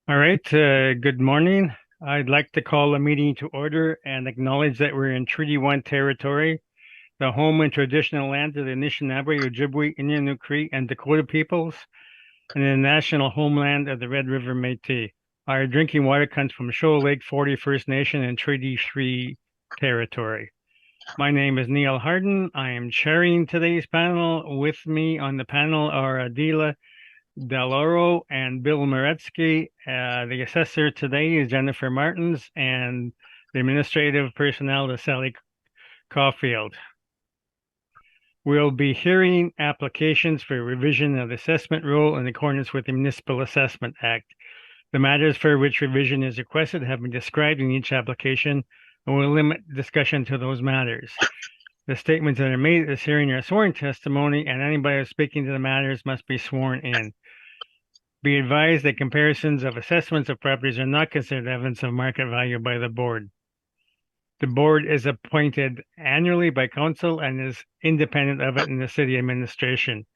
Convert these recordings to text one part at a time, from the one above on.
All right, good morning. I'd like to call the meeting to order and acknowledge that we're in Treaty 1 territory, the home and traditional land of the Anishinaabe, Ojibwe, Innu, Cree, and Dakota peoples, and the national homeland of the Red River Métis. Our drinking water comes from Shoal Lake 40 First Nation and Treaty 3 territory. My name is Neil Harden. I am chairing today's panel. With me on the panel are Adila Deloro and Bill Moretsky. The assessor today is Jennifer Martins, and the administrative personnel is Sally Caulfield. We'll be hearing applications for revision of the assessment rule in accordance with the Municipal Assessment Act. The matters for which revision is requested have been described in each application, and we'll limit discussion to those matters. The statements that are made at this hearing are sworn testimony, and anybody speaking to the matters must be sworn in. Be advised that comparisons of assessments of properties are not considered evidence of market value by the board. The board is appointed annually by council and is independent of it in the city administration.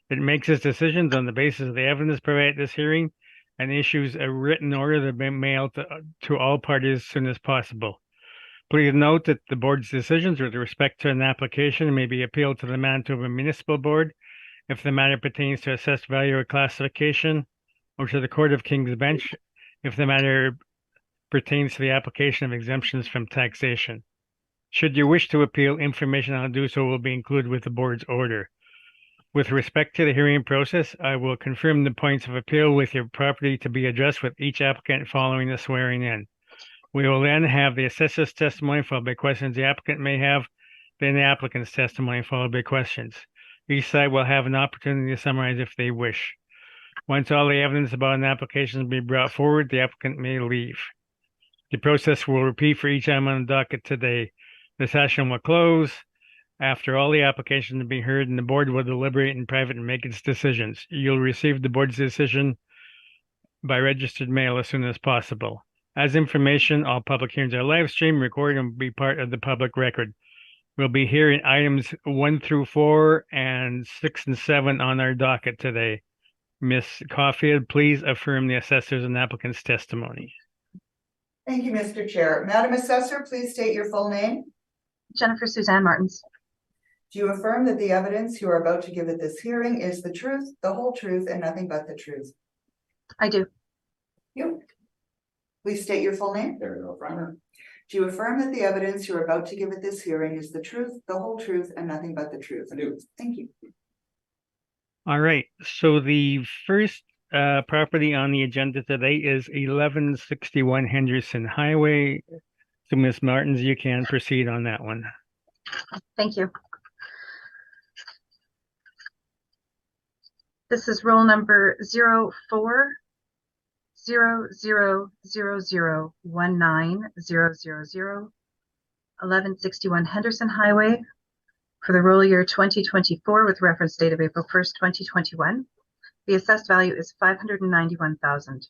It makes its decisions on the basis of the evidence provided at this hearing and issues a written order that may be mailed to all parties as soon as possible. Please note that the board's decisions with respect to an application may be appealed to the Manitoba Municipal Board if the matter pertains to assessed value or classification, or to the Court of King's Bench if the matter pertains to the application of exemptions from taxation. Should you wish to appeal, information on how to do so will be included with the board's order. With respect to the hearing process, I will confirm the points of appeal with your property to be addressed with each applicant following the swearing in. We will then have the assessor's testimony followed by questions the applicant may have, then the applicant's testimony followed by questions. Each side will have an opportunity to summarize if they wish. Once all the evidence about an application has been brought forward, the applicant may leave. The process will repeat for each item on the docket today. The session will close after all the applications have been heard, and the board will deliberate in private and make its decisions. You'll receive the board's decision by registered mail as soon as possible. As information, all public hearings are live streamed, recorded, and will be part of the public record. We'll be hearing items 1 through 4 and 6 and 7 on our docket today. Ms. Caulfield, please affirm the assessor's and applicant's testimony. Thank you, Mr. Chair. Madam Assessor, please state your full name. Jennifer Suzanne Martins. Do you affirm that the evidence you are about to give at this hearing is the truth, the whole truth, and nothing but the truth? I do. You. Please state your full name. There we go, Primer. Do you affirm that the evidence you're about to give at this hearing is the truth, the whole truth, and nothing but the truth? I do. Thank you. All right. So the first property on the agenda today is 1161 Henderson Highway. So Ms. Martins, you can proceed on that one. Thank you. This is roll number 0400001900, 1161 Henderson Highway, for the roll year 2024 with reference date of April 1st, 2021. The assessed value is $591,000.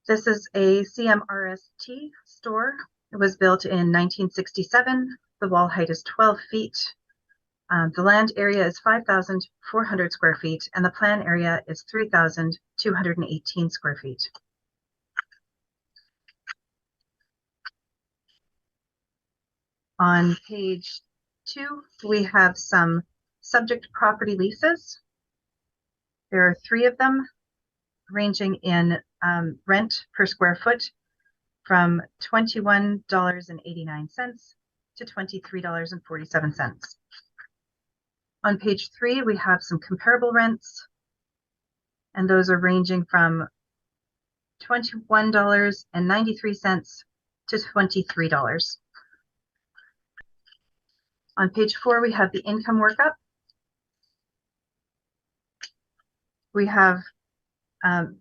This is a CMRST store. It was built in 1967. The wall height is 12 feet. The land area is 5,400 square feet, and the plan area is 3,218 square feet. On page 2, we have some subject property leases. There are 3 of them, ranging in rent per square foot from $21.89 to $23.47. On page 3, we have some comparable rents, and those are ranging from $21.93 to $23. On page 4, we have the income workup. We have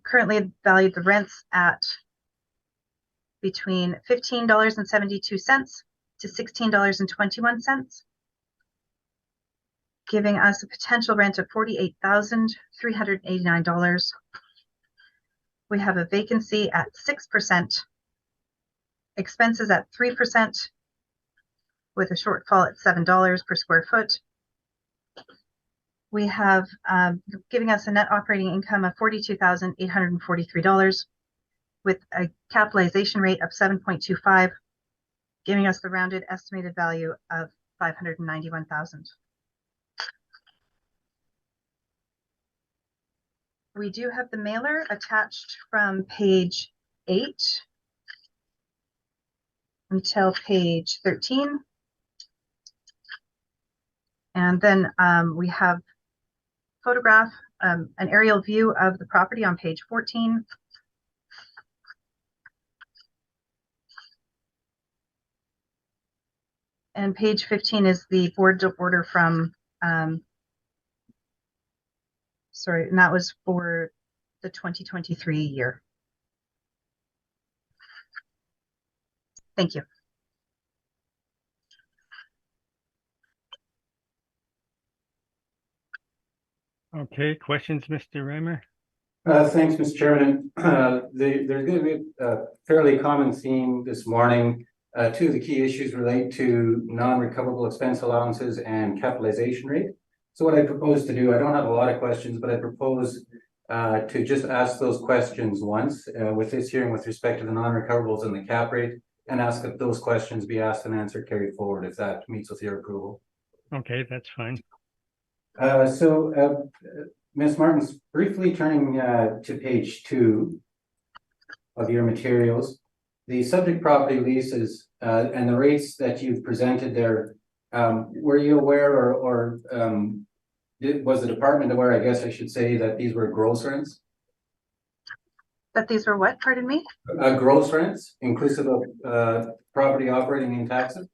currently valued the rents at between $15.72 to $16.21, giving us a potential rent of $48,389. We have a vacancy at 6%, expenses at 3%, with a shortfall at $7 per square foot. we have giving us a net operating income of $42,843 with a capitalization rate of 7.25, giving us the rounded estimated value of $591,000. We do have the mailer attached from page 8 until page 13. And then we have photograph, an aerial view of the property on page 14. And page 15 is the board order from, sorry, and that was for the 2023 year. Thank you. Okay, questions, Mr. Reimer? Thanks, Mr. Chairman. There's going to be a fairly common theme this morning. Two of the key issues relate to non-recoverable expense allowances and capitalization rate. So what I propose to do, I don't have a lot of questions, but I propose to just ask those questions once with this hearing with respect to the non-recoverables and the cap rate, and ask that those questions be asked and answered carried forward if that meets with your approval. Okay, that's fine. Ms. Martins, briefly turning to page 2 of your materials, the subject property leases and the rates that you've presented there, were you aware or was the department aware, I guess I should say, that these were gross rents? That these were what, pardon me? Gross rents, inclusive of property operating and taxes?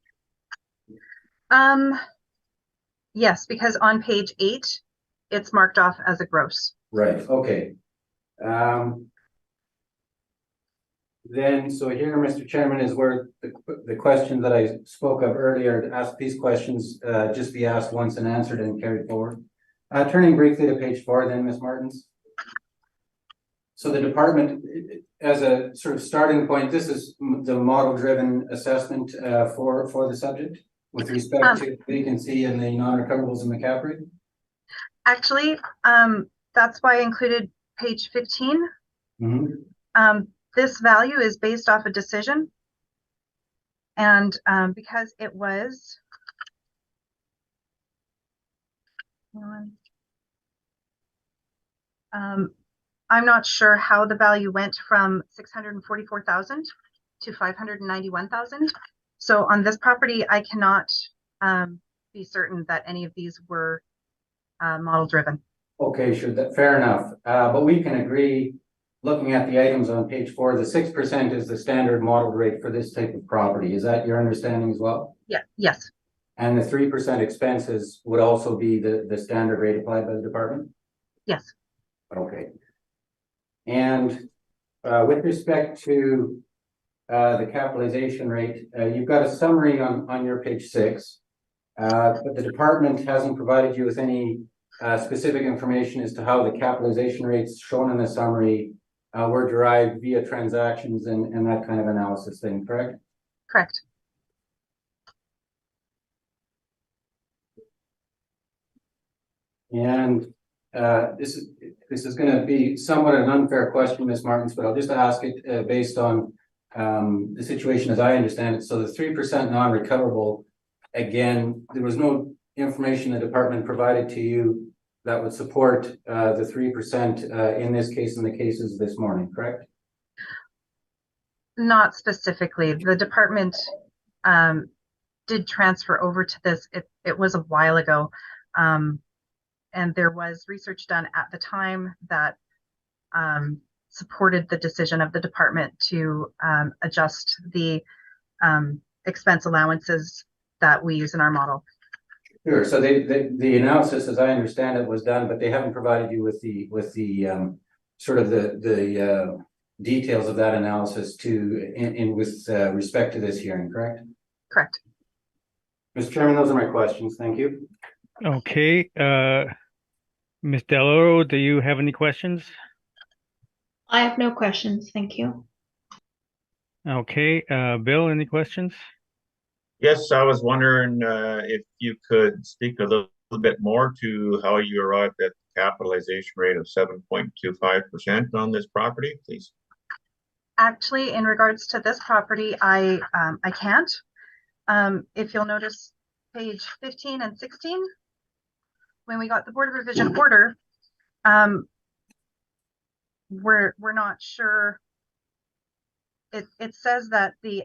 Yes, because on page 8, it's marked off as a gross. Right, okay. Then, so here, Mr. Chairman, is where the question that I spoke of earlier, to ask these questions, just be asked once and answered and carried forward. Turning briefly to page 4 then, Ms. Martins. So the department, as a sort of starting point, this is the model-driven assessment for the subject with respect to vacancy and the non-recoverables in the cap rate? Actually, that's why I included page 15. Mm-hmm. This value is based off a decision. And because it was, I'm not sure how the value went from 644,000 to 591,000. So on this property, I cannot be certain that any of these were model driven. Okay, sure, fair enough. But we can agree, looking at the items on page 4, the 6% is the standard model rate for this type of property. Is that your understanding as well? Yeah, yes. And the 3% expenses would also be the standard rate applied by the department? Yes. Okay. And with respect to the capitalization rate, you've got a summary on your page 6, but the department hasn't provided you with any specific information as to how the capitalization rates shown in the summary were derived via transactions and that kind of analysis thing, correct? Correct. And this is going to be somewhat an unfair question, Ms. Martins, but I'll just ask it based on the situation as I understand it. So the 3% non-recoverable, again, there was no information the department provided to you that would support the 3% in this case and the cases this morning, correct? Not specifically. The department did transfer over to this. It was a while ago. And there was research done at the time that supported the decision of the department to adjust the expense allowances that we use in our model. Sure. So the analysis, as I understand it, was done, but they haven't provided you with the sort of the details of that analysis with respect to this hearing, correct? Correct. Mr. Chairman, those are my questions. Thank you. Okay, Ms. Deloro, do you have any questions? I have no questions, thank you. Okay, Bill, any questions? Yes, I was wondering if you could speak a little bit more to how you arrived at the capitalization rate of 7.25% on this property, please? Actually, in regards to this property, I can't. If you'll notice page 15 and 16, when we got the Board of Revision order, we're not sure. It says that the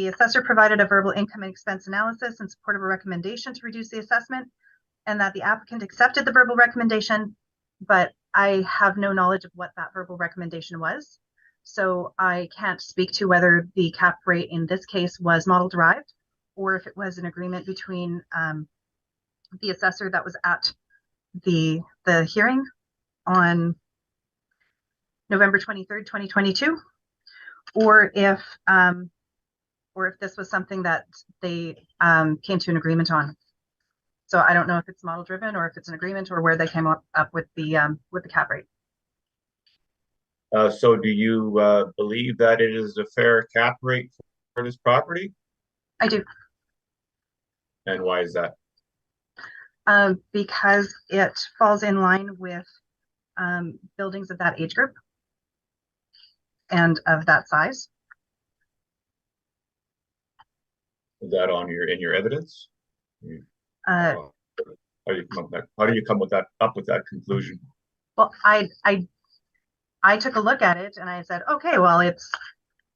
assessor provided a verbal income and expense analysis in support of a recommendation to reduce the assessment, and that the applicant accepted the verbal recommendation, but I have no knowledge of what that verbal recommendation was. So I can't speak to whether the cap rate in this case was model derived, or if it was an agreement between the assessor that was at the hearing on November 23rd, 2022, or if this was something that they came to an agreement on. So I don't know if it's model driven or if it's an agreement or where they came up with the cap rate. So do you believe that it is a fair cap rate for this property? I do. And why is that? Because it falls in line with buildings of that age group and of that size. Is that in your evidence? How do you come up with that conclusion? Well, I took a look at it and I said, okay, well, it's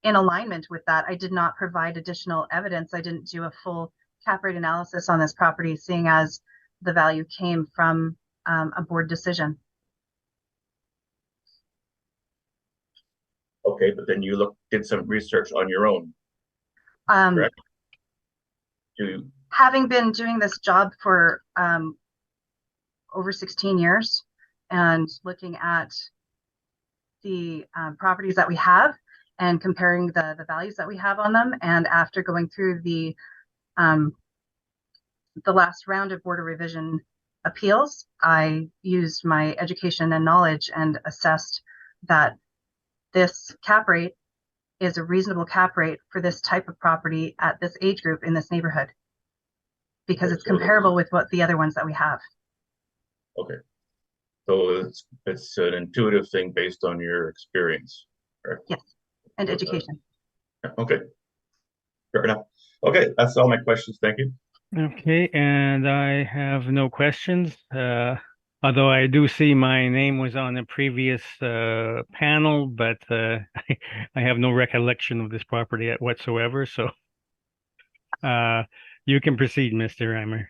in alignment with that. I did not provide additional evidence. I didn't do a full cap rate analysis on this property, seeing as the value came from a board decision. Okay, but then you did some research on your own, correct? Having been doing this job for over 16 years and looking at the properties that we have and comparing the values that we have on them, and after going through the last round of Board of Revision appeals, I used my education and knowledge and assessed that this cap rate is a reasonable cap rate for this type of property at this age group in this neighborhood, because it's comparable with what the other ones that we have. Okay. So it's an intuitive thing based on your experience, correct? Yes, and education. Okay, fair enough. Okay, that's all my questions. Thank you. Okay, and I have no questions. Although I do see my name was on a previous panel, but I have no recollection of this property whatsoever. So you can proceed, Mr. Reimer.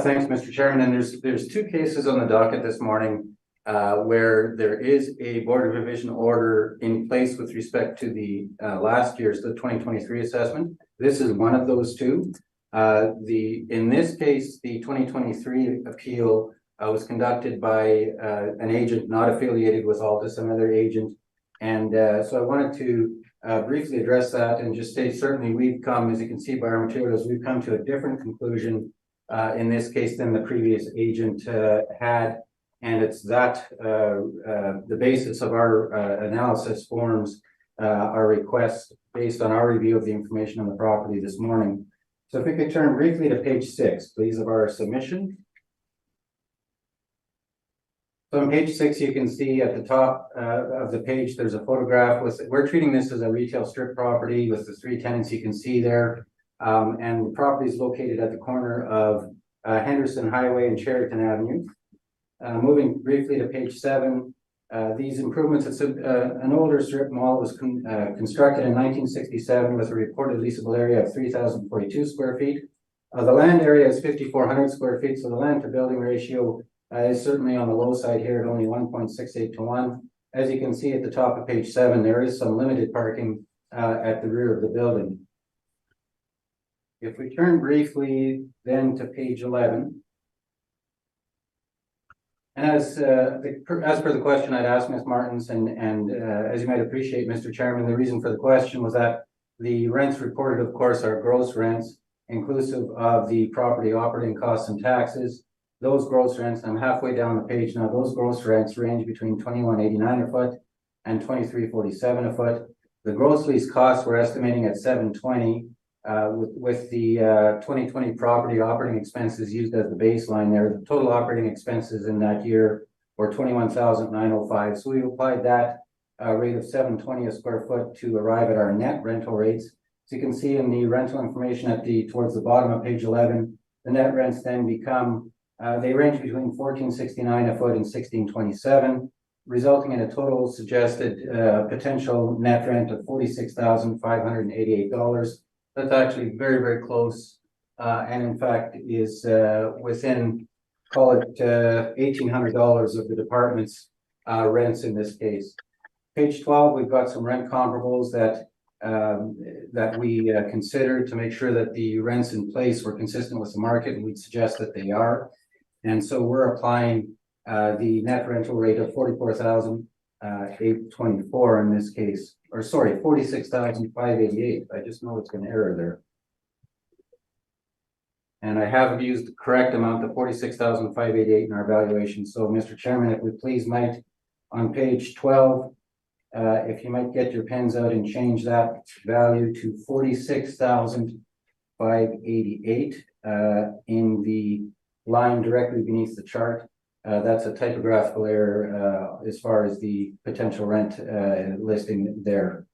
Thanks, Mr. Chairman. And there's two cases on the docket this morning where there is a Board of Revision order in place with respect to the last year's, the 2023 assessment. This is one of those two. In this case, the 2023 appeal was conducted by an agent not affiliated with Altus, another agent. And so I wanted to briefly address that and just say, certainly we've come, as you can see by our materials, we've come to a different conclusion in this case than the previous agent had. And it's that the basis of our analysis forms our request based on our review of the information on the property this morning. So if we could turn briefly to page 6, please, of our submission. So on page 6, you can see at the top of the page, there's a photograph we're treating this as a retail strip property with the 3 tenants you can see there. And the property is located at the corner of Henderson Highway and Cheriton Avenue. Moving briefly to page 7, these improvements, it's an older strip mall. Was constructed in 1967 with a reported leasable area of 3,042 square feet. The land area is 5,400 square feet, so the land to building ratio is certainly on the low side here at only 1.68 to 1. As you can see at the top of page 7, there is some limited parking at the rear of the building. If we turn briefly then to page 11, and as per the question I'd asked Ms. Martins, and as you might appreciate, Mr. Chairman, the reason for the question was that the rents reported, of course, are gross rents, inclusive of the property operating costs and taxes. Those gross rents, I'm halfway down the page now, those gross rents range between $21.89 a foot and $23.47 a foot. The gross lease costs we're estimating at $720. with the 2020 property operating expenses used as the baseline there, the total operating expenses in that year were 21,905. So we applied that rate of $7.20 a square foot to arrive at our net rental rates. So you can see in the rental information towards the bottom of page 11, the net rents then become, they range between $14.69 a foot and $16.27, resulting in a total suggested potential net rent of $46,588. That's actually very, very close, and in fact is within, call it $1,800 of the department's rents in this case. Page 12, we've got some rent comparables that we considered to make sure that the rents in place were consistent with the market, and we'd suggest that they are. And so we're applying the net rental rate of $44,824 in this case, or sorry, $46,588. I just noticed an error there. And I have used the correct amount of $46,588 in our valuation. So, Mr. Chairman, if we please might, on page 12, if you might get your pens out and change that value to $46,588 in the line directly beneath the chart. That's a typographical error as far as the potential rent listing there.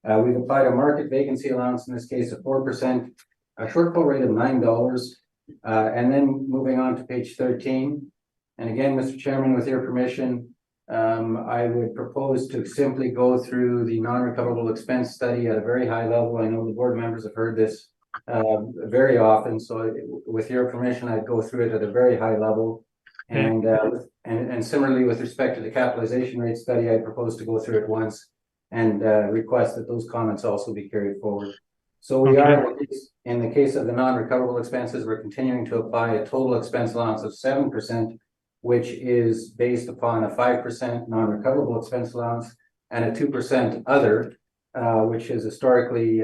We've applied a market vacancy allowance in this case of 4%, a shortfall rate of $9, and then moving on to page 13. And again, Mr. Chairman, with your permission, I would propose to simply go through the non-recoverable expense study at a very high level. I know the board members have heard this very often, so with your permission, I'd go through it at a very high level. And similarly, with respect to the capitalization rate study, I propose to go through it once and request that those comments also be carried forward. So we are, in the case of the non-recoverable expenses, we're continuing to apply a total expense allowance of 7%, which is based upon a 5% non-recoverable expense allowance and a 2% other, which is historically,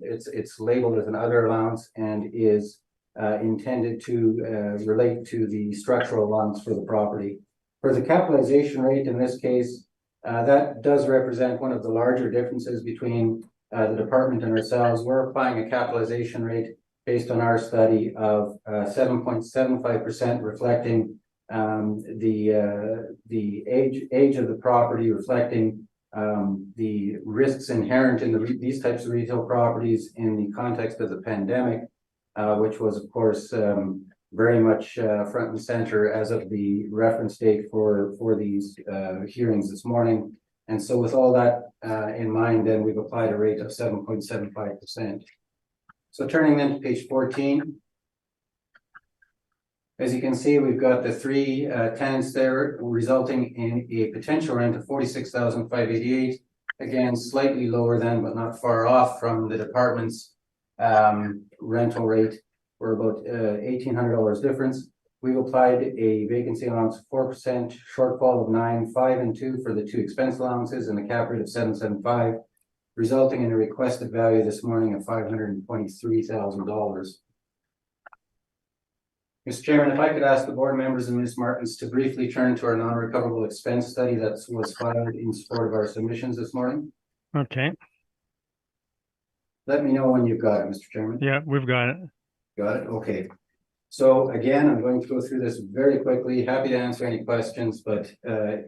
it's labeled as an other allowance and is intended to relate to the structural allowance for the property. For the capitalization rate in this case, that does represent one of the larger differences between the department and ourselves. We're applying a capitalization rate based on our study of 7.75%, reflecting the age of the property, reflecting the risks inherent in these types of retail properties in the context of the pandemic, which was, of course, very much front and center as of the reference date for these hearings this morning. And so with all that in mind, then we've applied a rate of 7.75%. So turning then to page 14. As you can see, we've got the three tenants there, resulting in a potential rent of $46,588. Again, slightly lower than, but not far off from the department's rental rate. We're about $1,800 difference. We've applied a vacancy allowance of 4%, shortfall of 9, 5, and 2 for the two expense allowances, and a cap rate of 7.75, resulting in a requested value this morning of $523,000. Mr. Chairman, if I could ask the board members and Ms. Martins to briefly turn to our non-recoverable expense study that was filed in support of our submissions this morning. Okay. Let me know when you've got it, Mr. Chairman. Yeah, we've got it. Got it. Okay. So again, I'm going to go through this very quickly. Happy to answer any questions, but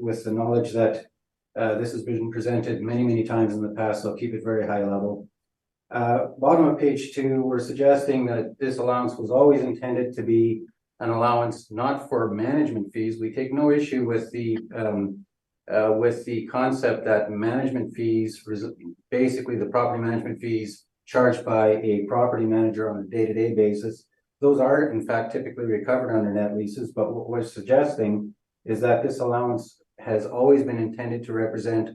with the knowledge that this has been presented many, many times in the past, I'll keep it very high level. Bottom of page 2, we're suggesting that this allowance was always intended to be an allowance not for management fees. We take no issue with the concept that management fees, basically the property management fees charged by a property manager on a day-to-day basis, those are in fact typically recovered under net leases. But what we're suggesting is that this allowance has always been intended to represent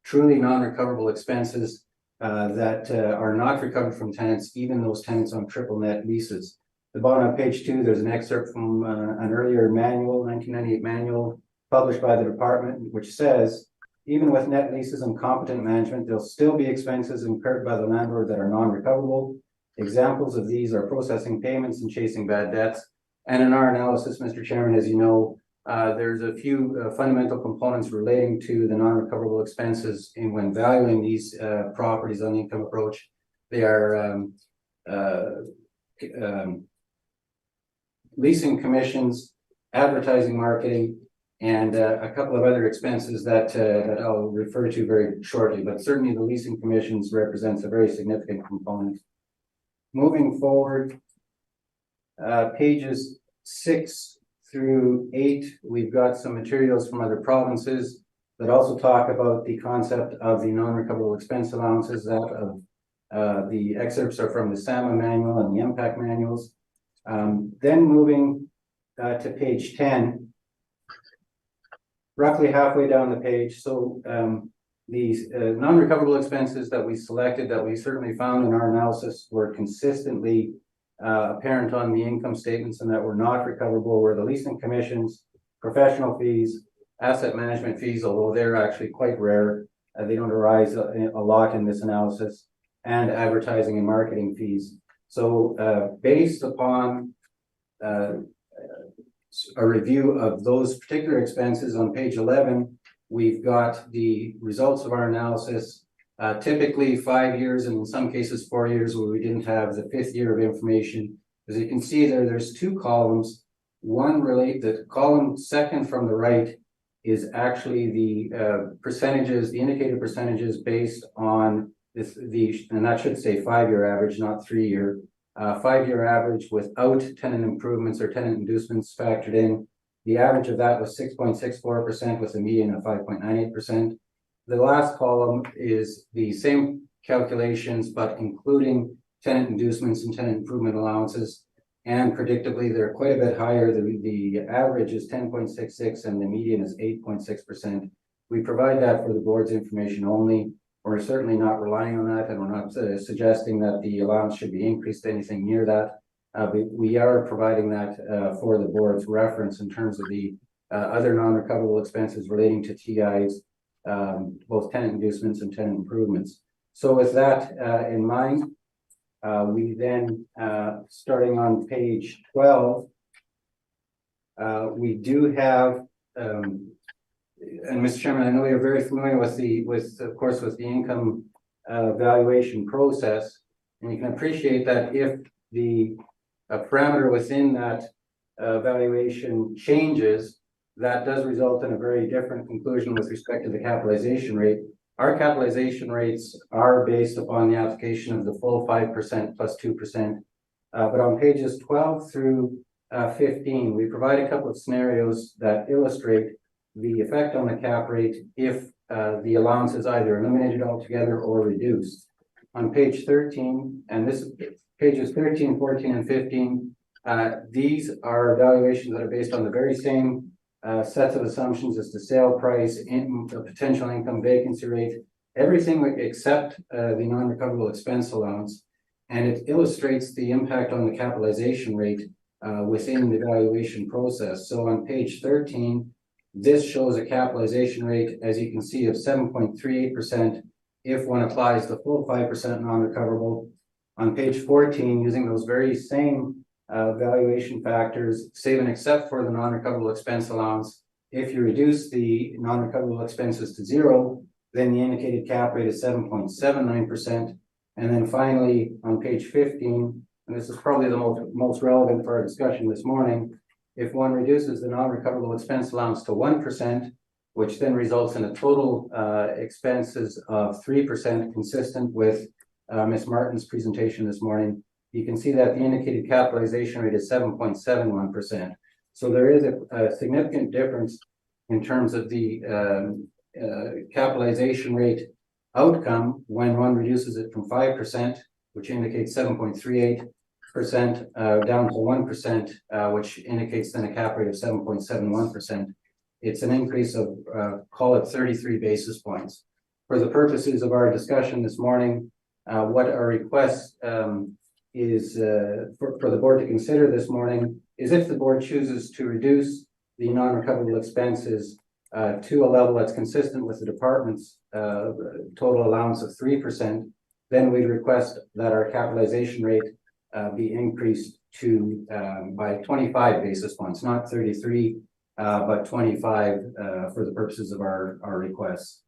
truly non-recoverable expenses that are not recovered from tenants, even those tenants on triple net leases. The bottom of page 2, there's an excerpt from an earlier manual, 1998 manual, published by the department, which says, even with net leases and competent management, there'll still be expenses incurred by the landlord that are non-recoverable. Examples of these are processing payments and chasing bad debts. And in our analysis, Mr. Chairman, as you know, there's a few fundamental components relating to the non-recoverable expenses in when valuing these properties on the income approach. They are leasing commissions, advertising, marketing, and a couple of other expenses that I'll refer to very shortly, but certainly the leasing commissions represents a very significant component. Moving forward, pages 6 through 8, we've got some materials from other provinces that also talk about the concept of the non-recoverable expense allowances. The excerpts are from the SAMA manual and the impact manuals. Then moving to page 10, roughly halfway down the page. So these non-recoverable expenses that we selected, that we certainly found in our analysis, were consistently apparent on the income statements and that were not recoverable, were the leasing commissions, professional fees, asset management fees, although they're actually quite rare. They don't arise a lot in this analysis, and advertising and marketing fees. So based upon a review of those particular expenses on page 11, we've got the results of our analysis, typically 5 years, and in some cases 4 years, where we didn't have the 5th year of information. As you can see there, there's 2 columns. One the column second from the right is actually the percentages, the indicated percentages based on and that should say 5-year average, not 3-year. 5-year average without tenant improvements or tenant inducements factored in. The average of that was 6.64% with a median of 5.98%. The last column is the same calculations, but including tenant inducements and tenant improvement allowances. And predictably, they're quite a bit higher. The average is 10.66 and the median is 8.6%. We provide that for the board's information only. We're certainly not relying on that, and we're not suggesting that the allowance should be increased to anything near that. But we are providing that for the board's reference in terms of the other non-recoverable expenses relating to TIs, both tenant inducements and tenant improvements. So with that in mind, we then, starting on page 12, we do have and Mr. Chairman, I know you're very familiar with the income valuation process, and you can appreciate that if the parameter within that valuation changes, that does result in a very different conclusion with respect to the capitalization rate. Our capitalization rates are based upon the application of the full 5% plus 2%. But on pages 12 through 15, we provide a couple of scenarios that illustrate the effect on the cap rate if the allowance is either eliminated altogether or reduced. On page 13, and this is pages 13, 14, and 15, these are evaluations that are based on the very same sets of assumptions as the sale price, the potential income, vacancy rate, everything except the non-recoverable expense allowance. And it illustrates the impact on the capitalization rate within the valuation process. So on page 13, this shows a capitalization rate, as you can see, of 7.38% if one applies the full 5% non-recoverable. On page 14, using those very same valuation factors, save and except for the non-recoverable expense allowance, if you reduce the non-recoverable expenses to 0, then the indicated cap rate is 7.79%. And then finally, on page 15, and this is probably the most relevant for our discussion this morning, if one reduces the non-recoverable expense allowance to 1%, which then results in a total expenses of 3%, consistent with Ms. Martin's presentation this morning, you can see that the indicated capitalization rate is 7.71%. So there is a significant difference in terms of the capitalization rate outcome when one reduces it from 5%, which indicates 7.38%, down to 1%, which indicates then a cap rate of 7.71%. It's an increase of, call it 33 basis points. For the purposes of our discussion this morning, what our request is for the board to consider this morning is if the board chooses to reduce the non-recoverable expenses to a level that's consistent with the department's total allowance of 3%, then we request that our capitalization rate be increased to by 25 basis points, not 33, but 25 for the purposes of our requests.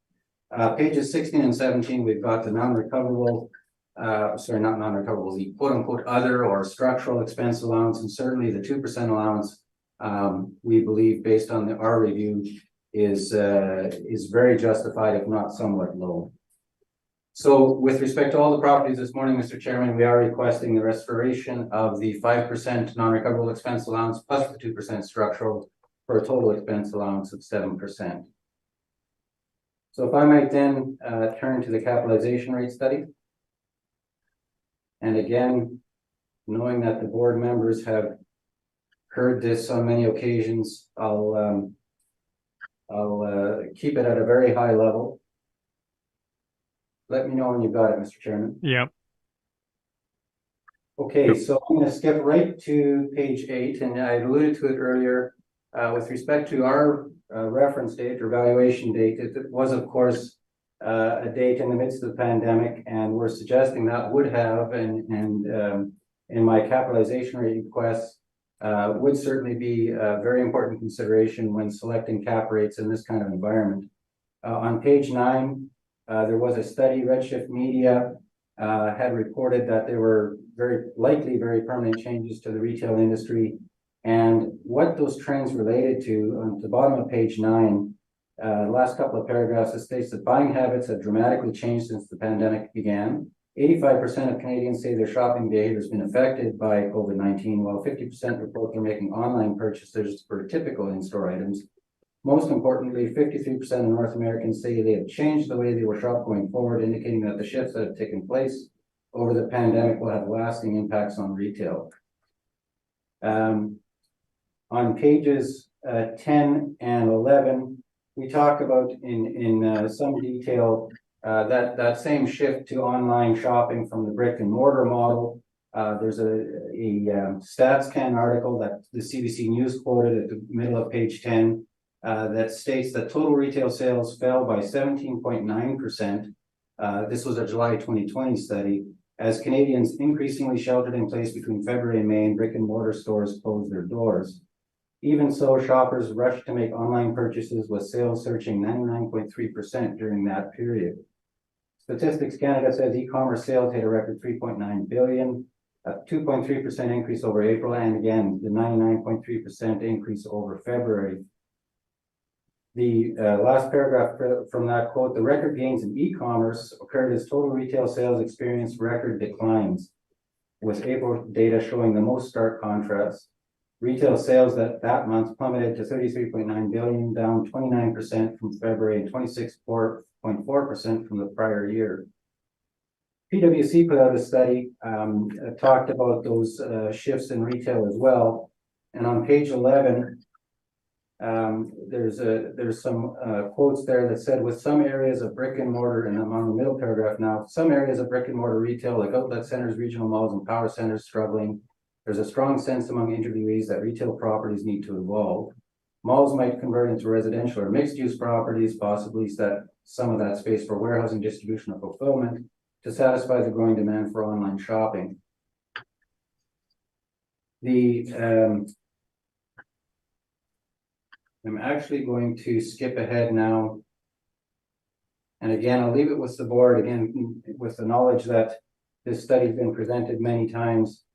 Pages 16 and 17, we've got the non-recoverable sorry, not non-recoverable, the quote unquote other or structural expense allowance, and certainly the 2% allowance, we believe based on our review is very justified, if not somewhat low. So with respect to all the properties this morning, Mr. Chairman, we are requesting the restoration of the 5% non-recoverable expense allowance plus the 2% structural for a total expense allowance of 7%. So if I might then turn to the capitalization rate study. And again, knowing that the board members have heard this on many occasions, I'll keep it at a very high level. Let me know when you've got it, Mr. Chairman. Yep. Okay, so I'm going to skip right to page 8, and I alluded to it earlier. With respect to our reference date or valuation date, it was, of course, a date in the midst of the pandemic, and we're suggesting that would have, and in my capitalization rate requests, would certainly be a very important consideration when selecting cap rates in this kind of environment. On page 9, there was a study. Redshift Media had reported that there were very likely very permanent changes to the retail industry, and what those trends related to. On the bottom of page 9, the last couple of paragraphs, it states that buying habits have dramatically changed since the pandemic began. 85% of Canadians say their shopping behavior has been affected by COVID-19, while 50% report they're making online purchases for typical in-store items. Most importantly, 53% of North Americans say they have changed the way they will shop going forward, indicating that the shifts that have taken place over the pandemic will have lasting impacts on retail. On pages 10 and 11, we talk about in some detail that same shift to online shopping from the brick and mortar model. There's a StatsCan article that the CBC News quoted at the middle of page 10 that states that total retail sales fell by 17.9%. This was a July 2020 study, as Canadians increasingly sheltered in place between February and May and brick and mortar stores closed their doors. Even so, shoppers rushed to make online purchases, with sales surging 99.3% during that period. Statistics Canada says e-commerce sales hit a record 3.9 billion, a 2.3% increase over April, and again, the 99.3% increase over February. The last paragraph from that quote, the record gains in e-commerce occurred as total retail sales experienced record declines, with April data showing the most stark contrast. Retail sales that month plummeted to 33.9 billion, down 29% from February and 26.4% from the prior year. PwC put out a study, talked about those shifts in retail as well. And on page 11, there's some quotes there that said, with some areas of brick and mortar, and I'm on the middle paragraph now, some areas of brick and mortar retail like outlet centers, regional malls, and power centers struggling, there's a strong sense among interviewees that retail properties need to evolve. Malls might convert into residential or mixed-use properties, possibly set some of that space for warehousing, distribution, or fulfillment to satisfy the growing demand for online shopping. I'm actually going to skip ahead now. And again, I'll leave it with the board, again, with the knowledge that this study has been presented many times.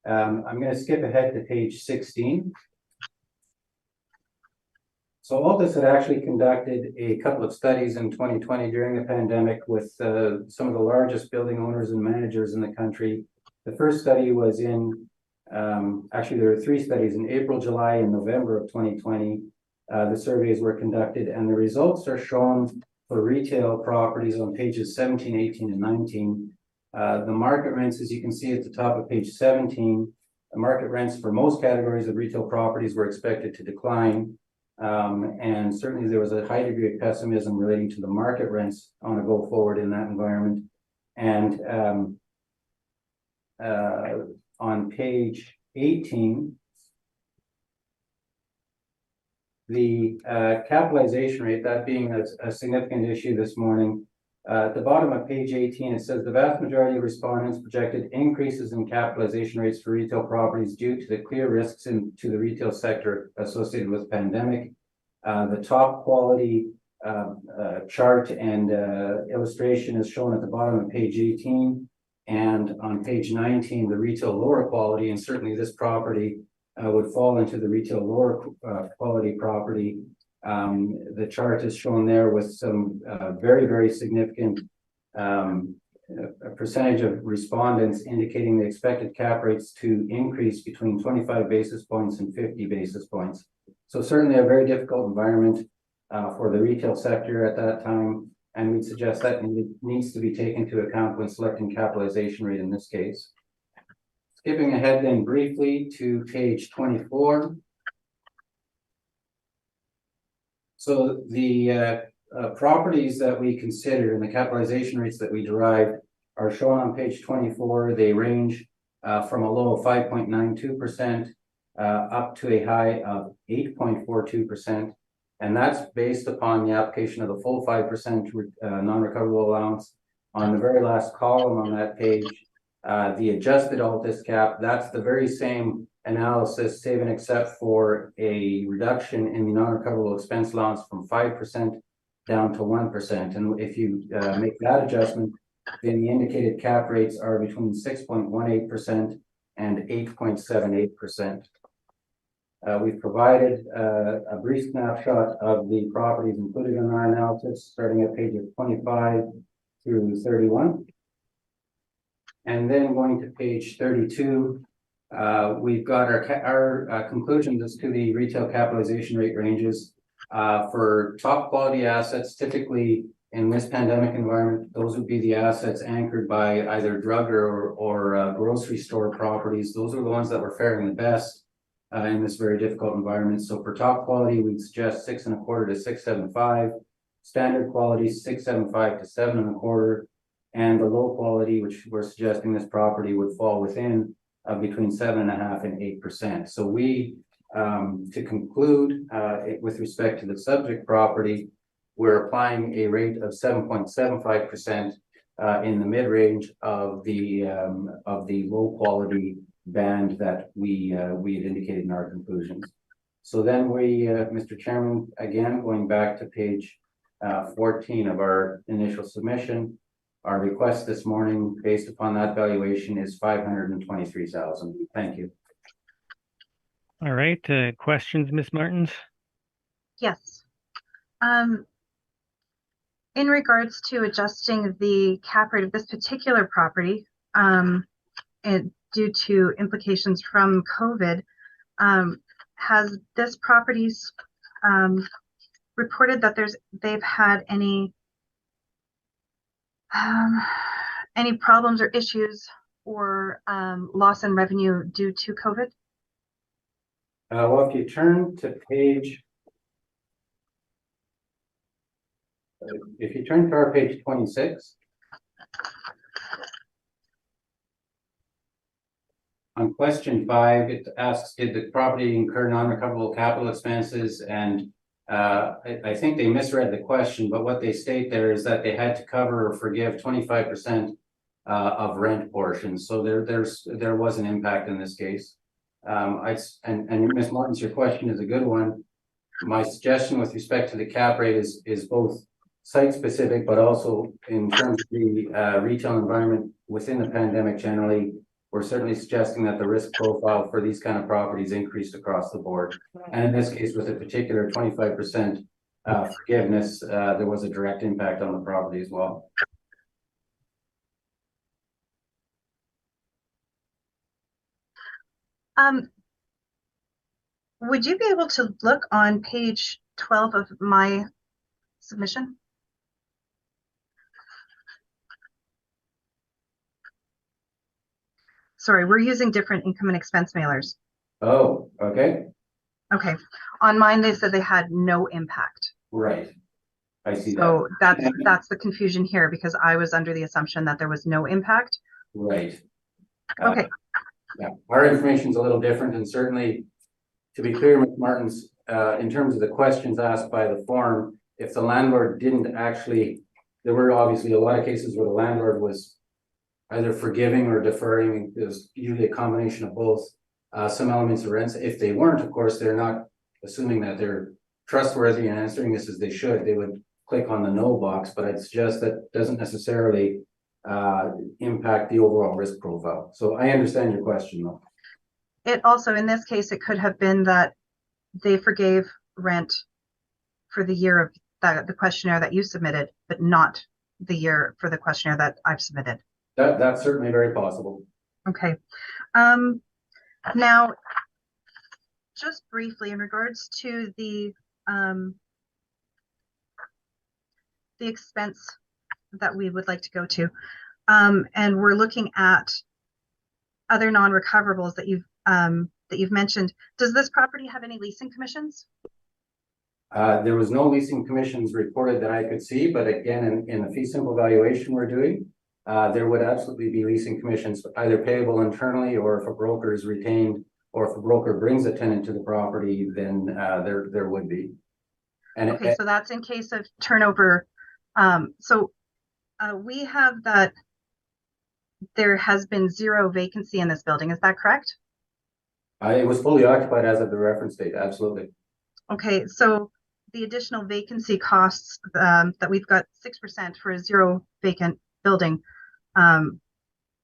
I'm going to skip ahead to page 16. So Altus had actually conducted a couple of studies in 2020 during the pandemic with some of the largest building owners and managers in the country. The first study was in, actually there were 3 studies in April, July, and November of 2020. The surveys were conducted, and the results are shown for retail properties on pages 17, 18, and 19. The market rents, as you can see at the top of page 17, the market rents for most categories of retail properties were expected to decline. And certainly there was a high degree of pessimism relating to the market rents on a go forward in that environment. And on page 18, the capitalization rate, that being a significant issue this morning. At the bottom of page 18, it says the vast majority of respondents projected increases in capitalization rates for retail properties due to the clear risks to the retail sector associated with the pandemic. The top quality chart and illustration is shown at the bottom of page 18. And on page 19, the retail lower quality, and certainly this property would fall into the retail lower quality property. The chart is shown there with some very, very significant a percentage of respondents indicating the expected cap rates to increase between 25 basis points and 50 basis points. So certainly a very difficult environment for the retail sector at that time. And we'd suggest that it needs to be taken into account when selecting capitalization rate in this case. Skipping ahead then briefly to page 24. So the properties that we consider and the capitalization rates that we derive are shown on page 24. They range from a low of 5.92% up to a high of 8.42%. And that's based upon the application of the full 5% non-recoverable allowance. On the very last column on that page, the adjusted Altus cap, that's the very same analysis, save and except for a reduction in the non-recoverable expense allowance from 5% down to 1%. And if you make that adjustment, then the indicated cap rates are between 6.18% and 8.78%. We've provided a brief snapshot of the properties included in our analysis, starting at pages 25 through 31. And then going to page 32, we've got our conclusions as to the retail capitalization rate ranges. For top quality assets, typically in this pandemic environment, those would be the assets anchored by either drug or grocery store properties. Those are the ones that were faring the best in this very difficult environment. So for top quality, we'd suggest 6.25 to 6.75. Standard quality 6.75 to 7.25. And the low quality, which we're suggesting this property would fall within between 7.5% and 8%. So we, to conclude, with respect to the subject property, we're applying a rate of 7.75% in the mid-range of the low quality band that we had indicated in our conclusions. So then we, Mr. Chairman, again going back to page 14 of our initial submission, our request this morning, based upon that valuation, is $523,000. Thank you. All right. Questions, Ms. Martins? Yes. In regards to adjusting the cap rate of this particular property, and due to implications from COVID, has this property's reported that they've had any problems or issues or loss in revenue due to COVID? Well, if you turn to page, our page 26, on question 5, it asks, did the property incur non-recoverable capital expenses? And I think they misread the question, but what they state there is that they had to cover or forgive 25% of rent portions. So there was an impact in this case. And Ms. Martins, your question is a good one. My suggestion with respect to the cap rate is both site specific, but also in terms of the retail environment within the pandemic generally. We're certainly suggesting that the risk profile for these kind of properties increased across the board. And in this case, with a particular 25% forgiveness, there was a direct impact on the property as well. Would you be able to look on page 12 of my submission? Sorry, we're using different income and expense mailers. Oh, okay. Okay. On mine, they said they had no impact. Right. I see so that. So that's the confusion here, because I was under the assumption that there was no impact. Right. Okay. Yeah, our information is a little different, and certainly, to be clear, Ms. Martins, in terms of the questions asked by the form, if the landlord didn't actually, there were obviously a lot of cases where the landlord was either forgiving or deferring. There's usually a combination of both. Some elements of rents. If they weren't, of course, they're not assuming that they're trustworthy and answering this as they should. They would click on the no box, but I'd suggest that doesn't necessarily impact the overall risk profile. So I understand your question though. It also, in this case, it could have been that they forgave rent for the year of the questionnaire that you submitted, but not the year for the questionnaire that I've submitted. That's certainly very possible. Okay. Now, just briefly, in regards to the expense that we would like to go to, and we're looking at other non-recoverables that you've mentioned. Does this property have any leasing commissions? There was no leasing commissions reported that I could see, but again, in the fee simple valuation we're doing, there would absolutely be leasing commissions either payable internally, or if a broker is retained, or if a broker brings a tenant to the property, then there would be. And okay, so that's in case of turnover. We have that there has been 0 vacancy in this building. Is that correct? It was fully occupied as of the reference date. Absolutely. Okay, so the additional vacancy costs that we've got 6% for a 0 vacant building,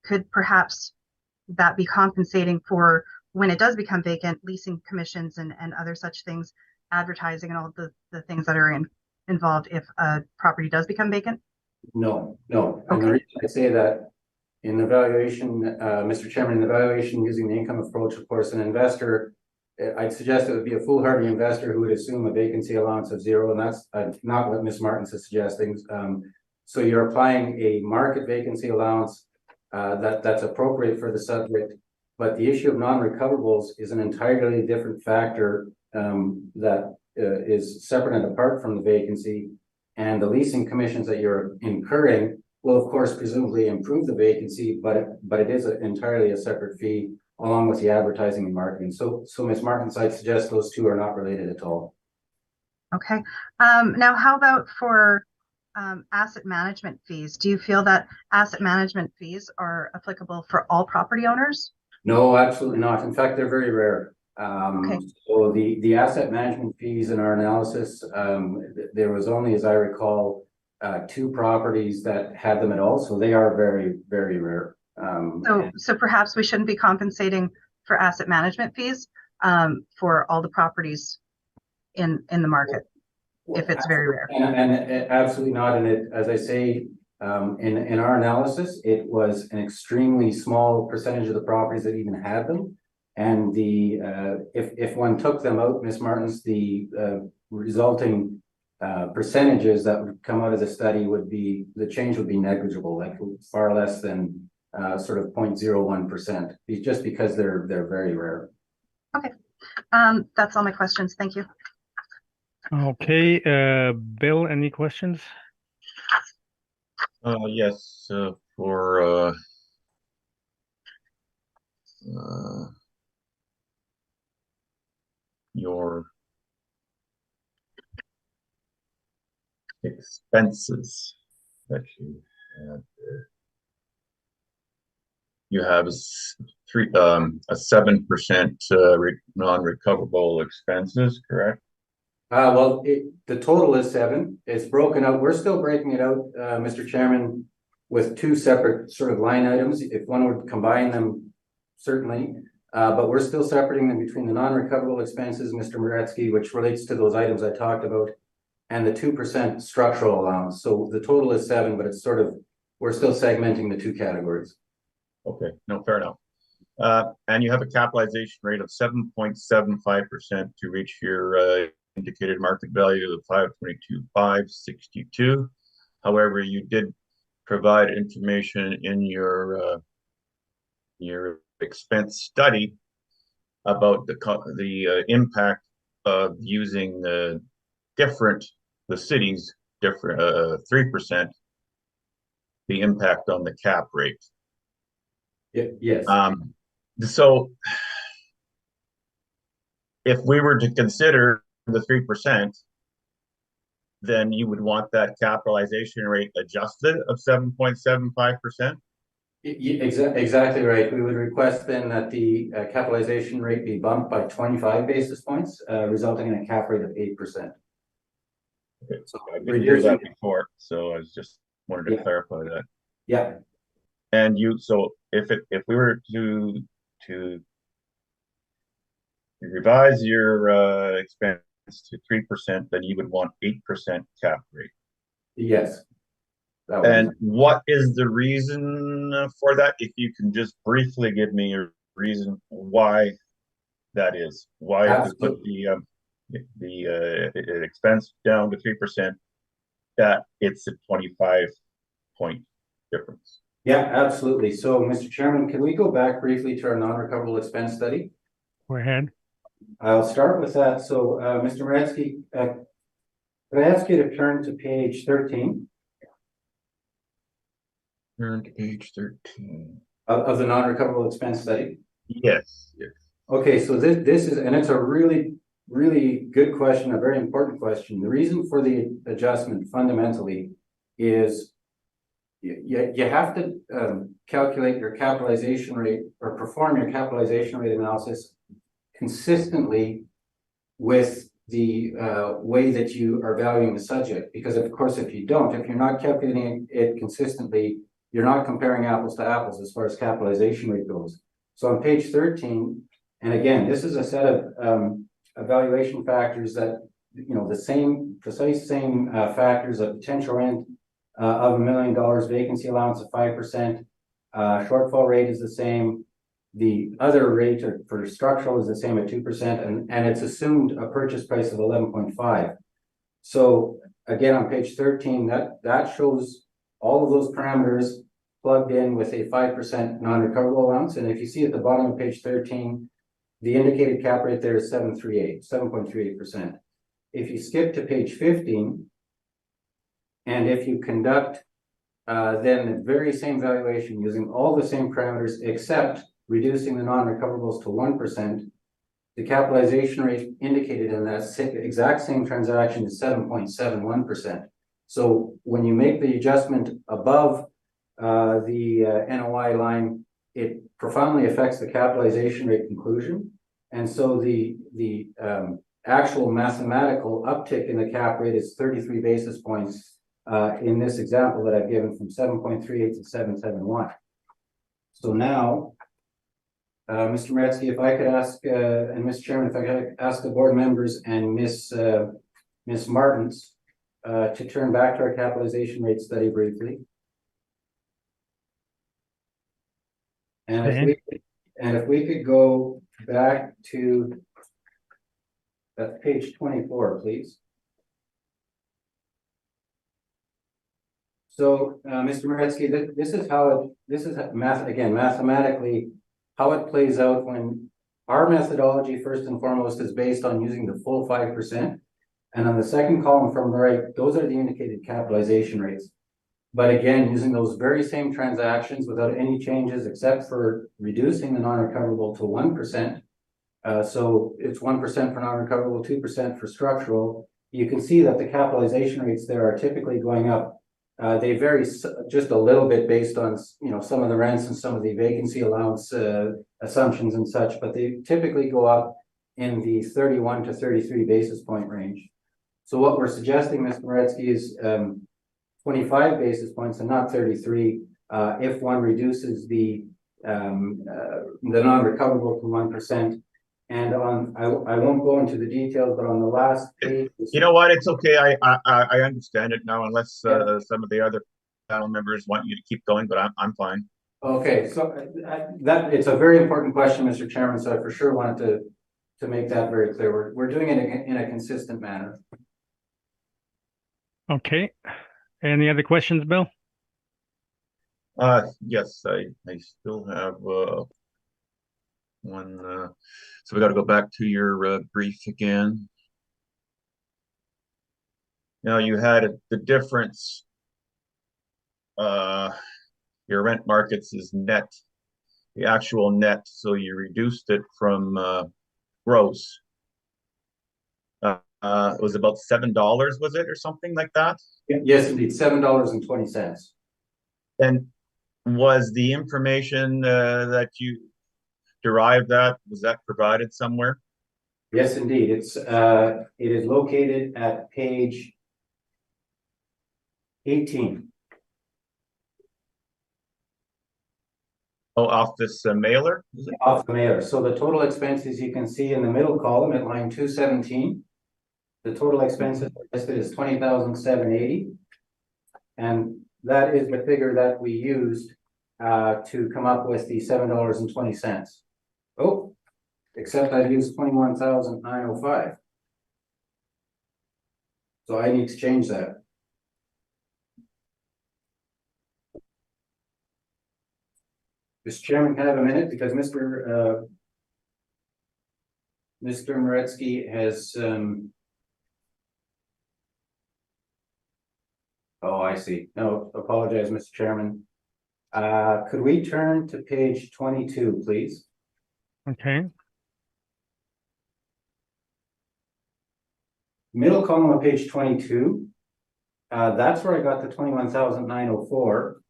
could perhaps that be compensating for when it does become vacant, leasing commissions and other such things, advertising and all the things that are involved if a property does become vacant? No. And okay. the reason I say that, in the valuation, Mr. Chairman, in the valuation using the income approach, of course, an investor, I'd suggest it would be a foolhardy investor who would assume a vacancy allowance of 0, and that's not what Ms. Martins is suggesting. So you're applying a market vacancy allowance that's appropriate for the subject, but the issue of non-recoverables is an entirely different factor that is separate and apart from the vacancy, and the leasing commissions that you're incurring will, of course, presumably improve the vacancy, but it is entirely a separate fee along with the advertising and marketing. So Ms. Martins, I'd suggest those two are not related at all. Okay. Now, how about for asset management fees? Do you feel that asset management fees are applicable for all property owners? No, absolutely not. In fact, they're very rare. Okay. So the asset management fees in our analysis, there was only, as I recall, 2 properties that had them at all. So they are very, very rare. So perhaps we shouldn't be compensating for asset management fees for all the properties in the market if it's very rare. And absolutely not. And it, as I say, in our analysis, it was an extremely small percentage of the properties that even had them. And if one took them out, Ms. Martins, the resulting percentages that would come out of the study the change would be negligible, like far less than sort of 0.01%, just because they're very rare. Okay. That's all my questions. Thank you. Okay, Bill, any questions? Yes, for your expenses that you had there. You have a 7% non-recoverable expenses, correct? Well, the total is 7. It's broken out. We're still breaking it out, Mr. Chairman, with 2 separate sort of line items. If one would combine them, certainly. But we're still separating them between the non-recoverable expenses, Mr. Moretsky, which relates to those items I talked about, and the 2% structural allowance. So the total is 7, but it's sort of, we're still segmenting the 2 categories. Okay, no, fair enough. And you have a capitalization rate of 7.75% to reach your indicated market value of 522,562. However, you did provide information in your expense study about the impact of using the city's different 3%, the impact on the cap rate. Yes. So if we were to consider the 3%, then you would want that capitalization rate adjusted of 7.75%? Exactly right. We would request then that the capitalization rate be bumped by 25 basis points, resulting in a cap rate of 8%. Okay, so I didn't hear that before, so I was just wanted to clarify that. Yeah. And so if we were to revise your expense to 3%, then you would want 8% cap rate. Yes. That And was, what is the reason for that? If you can just briefly give me a reason why that is. Why if we put the expense down to 3%, that it's a 25-point difference. yeah, absolutely. So, Mr. Chairman, can we go back briefly to our non-recoverable expense study? Go ahead. I'll start with that. So, Mr. Moretsky, could I ask you to turn to page 13? Turn to page 13. Of the non-recoverable expense study? Yes, yes. Okay, so this is, and it's a really, really good question, a very important question. The reason for the adjustment fundamentally is you have to calculate your capitalization rate or perform your capitalization rate analysis consistently with the way that you are valuing the subject. Because of course, if you're not calculating it consistently, you're not comparing apples to apples as far as capitalization rate goes. So on page 13, and again, this is a set of evaluation factors that, the precise same factors of potential rent of $1 million, vacancy allowance of 5%, shortfall rate is the same. The other rate for structural is the same at 2%, and it's assumed a purchase price of 11.5. So again, on page 13, that shows all of those parameters plugged in with a 5% non-recoverable allowance. And if you see at the bottom of page 13, the indicated cap rate there is 7.38%. If you skip to page 15, and if you conduct then the very same valuation using all the same parameters except reducing the non-recoverables to 1%, the capitalization rate indicated in that exact same transaction is 7.71%. So when you make the adjustment above the NOI line, it profoundly affects the capitalization rate conclusion. And so the actual mathematical uptick in the cap rate is 33 basis points in this example that I've given, from 7.38 to 7.71. So now, Mr. Moretsky, if I could ask, and Mr. Chairman, if I could ask the board members and Ms. Martins to turn back to our capitalization rate study briefly. And if we could go back to page 24, please. So, Mr. Moretsky, this is mathematically how it plays out when our methodology, first and foremost, is based on using the full 5%. And on the second column from the right, those are the indicated capitalization rates. But again, using those very same transactions without any changes except for reducing the non-recoverable to 1%. So it's 1% for non-recoverable, 2% for structural. You can see that the capitalization rates there are typically going up. They vary just a little bit based on, some of the rents and some of the vacancy allowance assumptions and such, but they typically go up in the 31 to 33 basis point range. So what we're suggesting, Mr. Moretsky, is 25 basis points and not 33 if one reduces the non-recoverable to 1%. And I won't go into the details, but on the last page, you know what? It's okay. I understand it now, unless some of the other panel members want you to keep going, but I'm fine. Okay, so that it's a very important question, Mr. Chairman. So I for sure wanted to make that very clear. We're doing it in a consistent manner. Okay. Any other questions, Bill? Yes, I still have one. So we got to go back to your brief again. Now you had the difference. Your rent markets is net, the actual net. So you reduced it from gross. It was about $7, was it, or something like that? Yes, indeed, $7.20. And was the information that you derived was that provided somewhere? Yes, indeed. It is located at page 18. Oh, off this mailer? Is it? Off the mailer. So the total expenses you can see in the middle column at line 217. The total expenses listed is 20,780. And that is the figure that we used to come up with the $7.20. Oh, except I used 21,905. So I need to change that. Mr. Chairman, can I have a minute? Because Mr. Moretsky has, oh, I see. No, apologize, Mr. Chairman. Could we turn to page 22, please? Okay. Middle column of page 22. That's where I got the 21,904.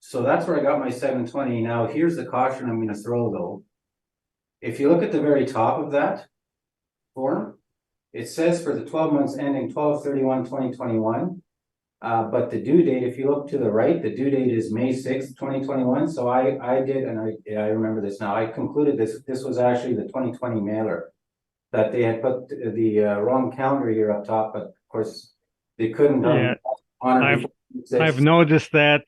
So that's where I got my 720. Now here's the caution I'm going to throw though. If you look at the very top of that form, it says for the 12 months ending 12/31/2021. But the due date, if you look to the right, the due date is May 6th, 2021. So I did, and I remember this now. I concluded this was actually the 2020 mailer, that they had put the wrong calendar year up top, but of course they couldn't Yeah, honor. I've noticed that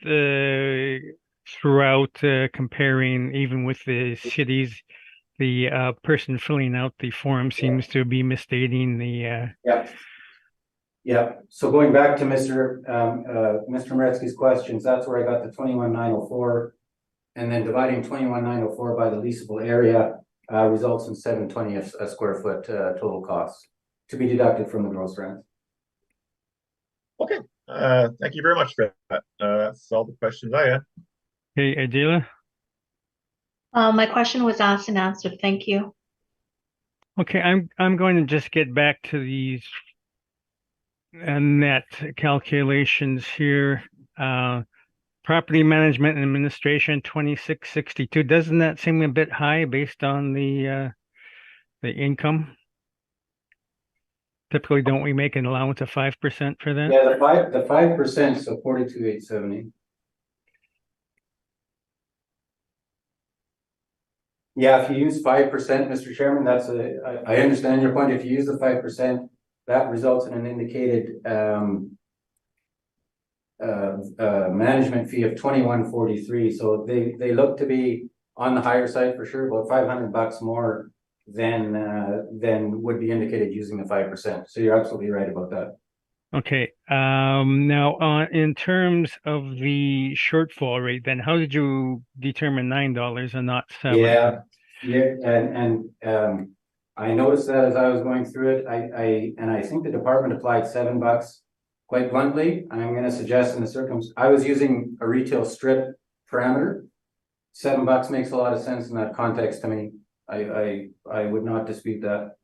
throughout comparing, even with the cities, the person filling out the form seems to be misstating the. Yeah. Yeah. So going back to Mr. Moretsky's questions, that's where I got the 21,904, and then dividing 21,904 by the leasable area results in 720 a square foot total cost to be deducted from the gross rent. Okay. Thank you very much for that. That's all the questions I had. Hey, Adela. My question was asked and answered. Thank you. Okay, I'm going to just get back to these net calculations here. Property management and administration 2662. Doesn't that seem a bit high based on the income? Typically, don't we make an allowance of 5% for that? Yeah, the 5%, so 42,870. Yeah, if you use 5%, Mr. Chairman, I understand your point. If you use the 5%, that results in an indicated management fee of 21.43. So they look to be on the higher side for sure, about $500 more than would be indicated using the 5%. So you're absolutely right about that. Okay. Now, in terms of the shortfall rate, then how did you determine $9 and not $7? Yeah, and I noticed that as I was going through it, I think the department applied $7. Quite bluntly, I'm going to suggest in the circumstance, I was using a retail strip parameter. $7 makes a lot of sense in that context to me. I would not dispute that.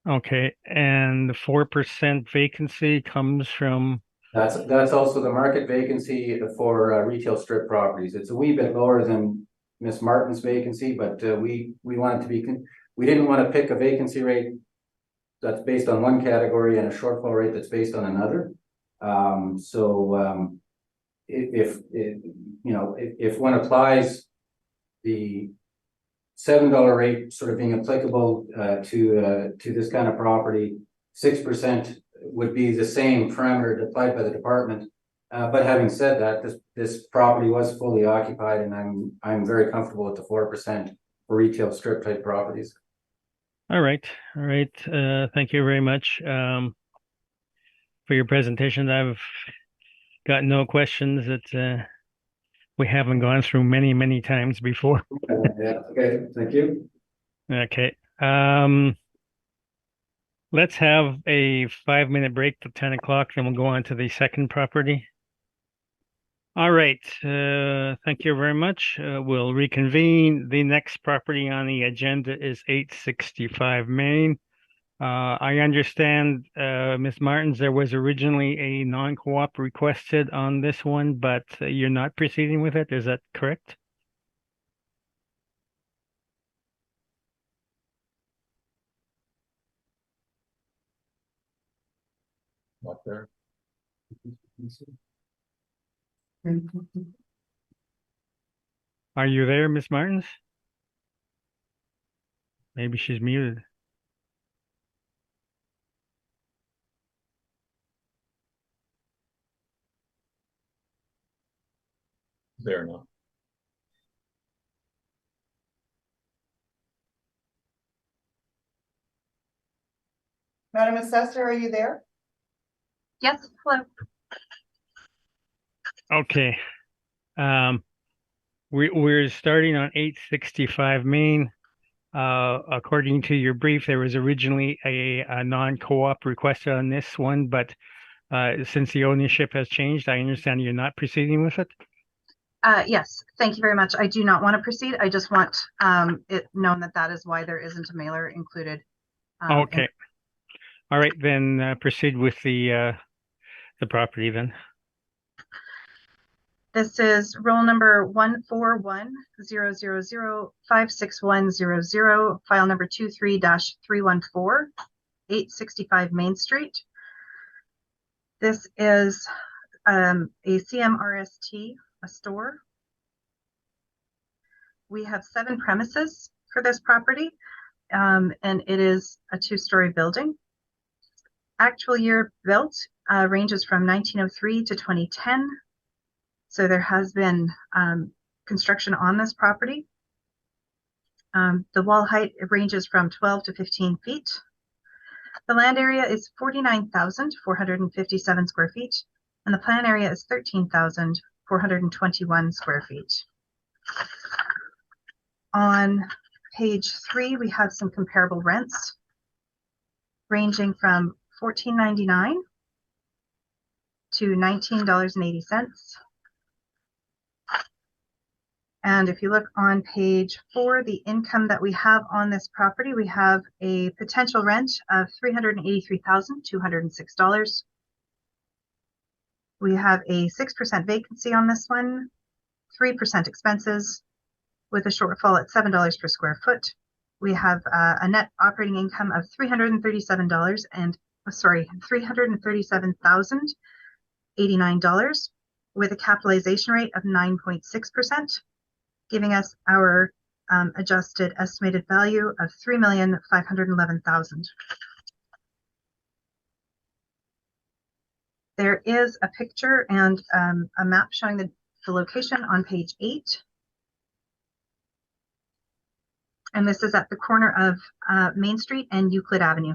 Okay, and the 4% vacancy comes from. That's also the market vacancy for retail strip properties. It's a wee bit lower than Miss Martin's vacancy, but we wanted to be. We didn't want to pick a vacancy rate that's based on one category and a shortfall rate that's based on another. If one applies the $7 rate sort of being applicable to this kind of property, 6% would be the same parameter applied by the department. But having said that, this property was fully occupied, and I'm very comfortable with the 4% for retail strip type properties. All right. Thank you very much for your presentation. I've got no questions that we haven't gone through many times before. Yeah. Okay. Thank you. Okay. Let's have a 5-minute break till 10 o'clock, then we'll go on to the second property. All right. Thank you very much. We'll reconvene. The next property on the agenda is 865 Main. I understand, Ms. Martins, there was originally a non-co-op requested on this one, but you're not proceeding with it. Is that correct? Not there. Are you there, Miss Martins? Maybe she's muted. There or not. Madam Assessor, are you there? Yes, hello. Okay. We're starting on 865 Main. According to your brief, there was originally a non-co-op requested on this one, but since the ownership has changed, I understand you're not proceeding with it. Yes, thank you very much. I do not want to proceed. I just want it known that that is why there isn't a mailer included. Okay. All right, then proceed with the property then. This is roll number 141-000-56100, file number 23-314, 865 Main Street. This is a CMRST, a store. We have 7 premises for this property, and it is a 2-story building. Actual year built ranges from 1903 to 2010. So there has been construction on this property. The wall height ranges from 12 to 15 feet. The land area is 49,457 square feet, and the plan area is 13,421 square feet. On page 3, we have some comparable rents ranging from $14.99 to $19.80. And if you look on page 4, the income that we have on this property, we have a potential rent of $383,206. We have a 6% vacancy on this one, 3% expenses, with a shortfall at $7 per square foot. We have a net operating income of $337,089, with a capitalization rate of 9.6%. Giving us our adjusted estimated value of $3,511,000. There is a picture and a map showing the location on page 8. And this is at the corner of Main Street and Euclid Avenue.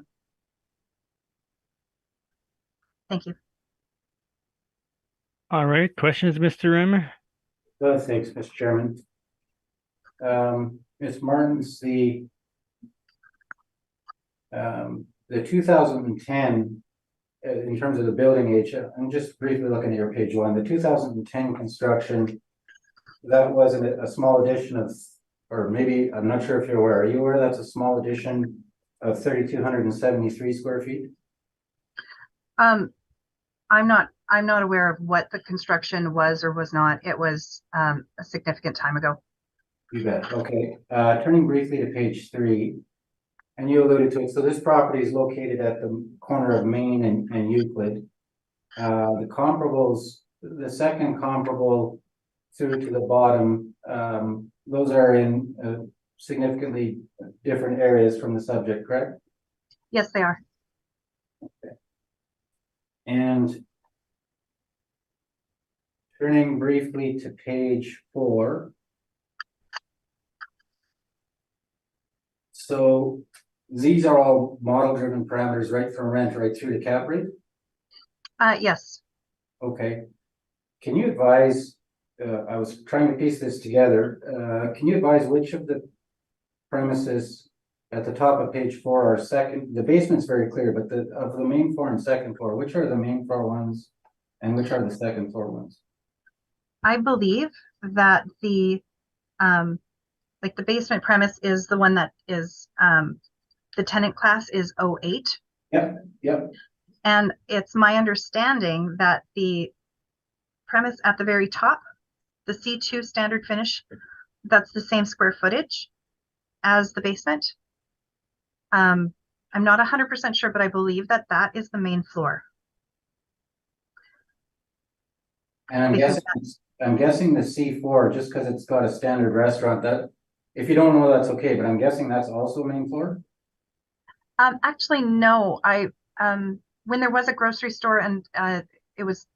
Thank you. All right, questions, Mr. Rimmer? Well, thanks, Mr. Chairman. Ms. Martins, the 2010, in terms of the building age, I'm just briefly looking at your page 1, the 2010 construction, that wasn't a small addition of, or maybe, I'm not sure if you're aware, are you aware that's a small addition of 3,273 square feet? I'm not aware of what the construction was or was not. It was a significant time ago. You bet. Okay. Turning briefly to page 3, and you alluded to it. So this property is located at the corner of Main and Euclid. The comparables, the second comparable through to the bottom, those are in significantly different areas from the subject, correct? Yes, they are. Okay. And turning briefly to page 4. So these are all model driven parameters right from rent right through to cap rate? Yes. Okay. Can you advise, I was trying to piece this together, can you advise which of the premises at the top of page 4 are second, the basement's very clear, but of the main floor and second floor, which are the main floor ones and which are the second floor ones? I believe that the like the basement premise is the one that is the tenant class is 08. Yep. And it's my understanding that the premise at the very top, the C2 standard finish, that's the same square footage as the basement. I'm not 100% sure, but I believe that that is the main floor. And I'm guessing I'm guessing the C4, just because it's got a standard restaurant, that, if you don't know, that's okay, but I'm guessing that's also main floor? Actually, no, when there was a grocery store and, it was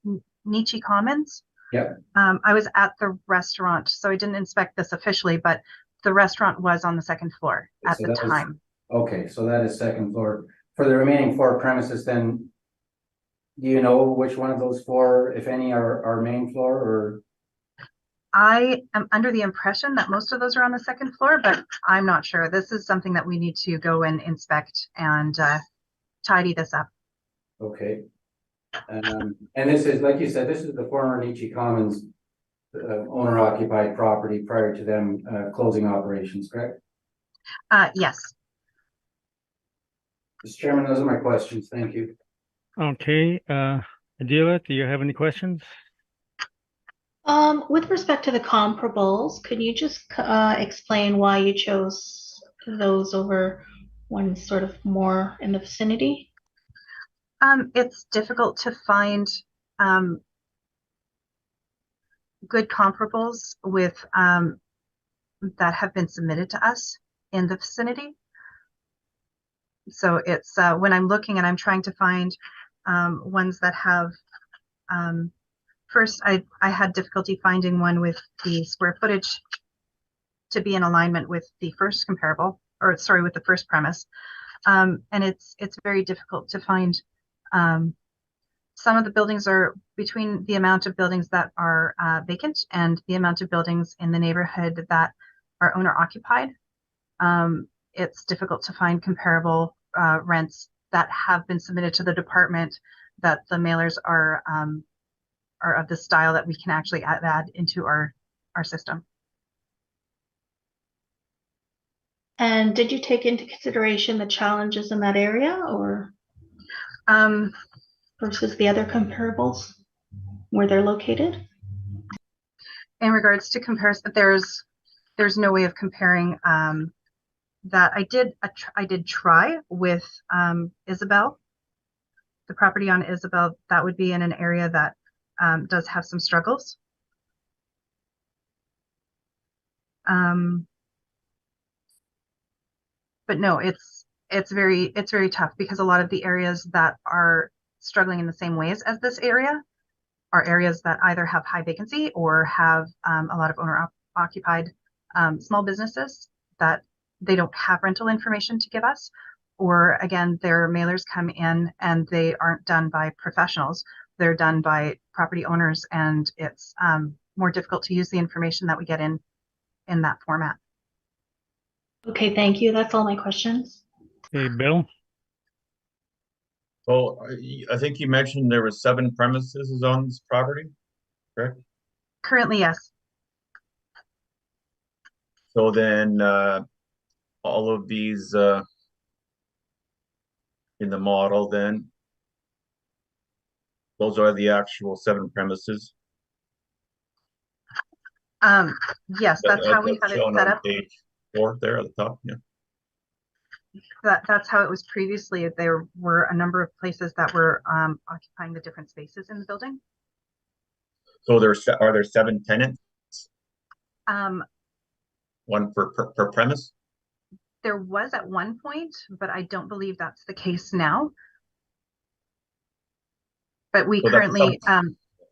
Nietzsche Commons. Yep. I was at the restaurant, so I didn't inspect this officially, but the restaurant was on the second floor at So the that is- time. Okay, so that is second floor. For the remaining 4 premises, then, do you know which one of those 4, if any, are main floor, or? I am under the impression that most of those are on the second floor, but I'm not sure. This is something that we need to go and inspect and tidy this up. Okay. And this is, like you said, this is the former Nietzsche Commons owner occupied property prior to them closing operations, correct? Yes. Mr. Chairman, those are my questions. Thank you. Okay, Adela, do you have any questions? With respect to the comparables, could you just explain why you chose those over one sort of more in the vicinity? It's difficult to find good comparables with that have been submitted to us in the vicinity. So it's when I'm looking and I'm trying to find ones that have first I had difficulty finding one with the square footage to be in alignment with the first comparable, or sorry, with the first premise. And it's very difficult to find. Some of the buildings are between the amount of buildings that are vacant and the amount of buildings in the neighborhood that are owner occupied. It's difficult to find comparable rents that have been submitted to the department, that the mailers are of the style that we can actually add into our system. And did you take into consideration the challenges in that area, or versus the other comparables where they're located? In regards to comparison, there's no way of comparing that. I did try with Isabel, the property on Isabel. That would be in an area that does have some struggles. But no, it's very tough, because a lot of the areas that are struggling in the same ways as this area are areas that either have high vacancy or have a lot of owner occupied small businesses that they don't have rental information to give us, or again, their mailers come in and they aren't done by professionals. They're done by property owners, and it's more difficult to use the information that we get in that format. Okay, thank you. That's all my questions. Okay, Bill? Well, I think you mentioned there were 7 premises on this property, correct? Currently, yes. So then, all of these in the model, then those are the actual 7 premises. Yes, that's how we have it shown set on up. page 4 there at the top. Yeah. That's how it was previously. There were a number of places that were occupying the different spaces in the building. So are there 7 tenants? One per premise? There was at one point, but I don't believe that's the case now. But we currently,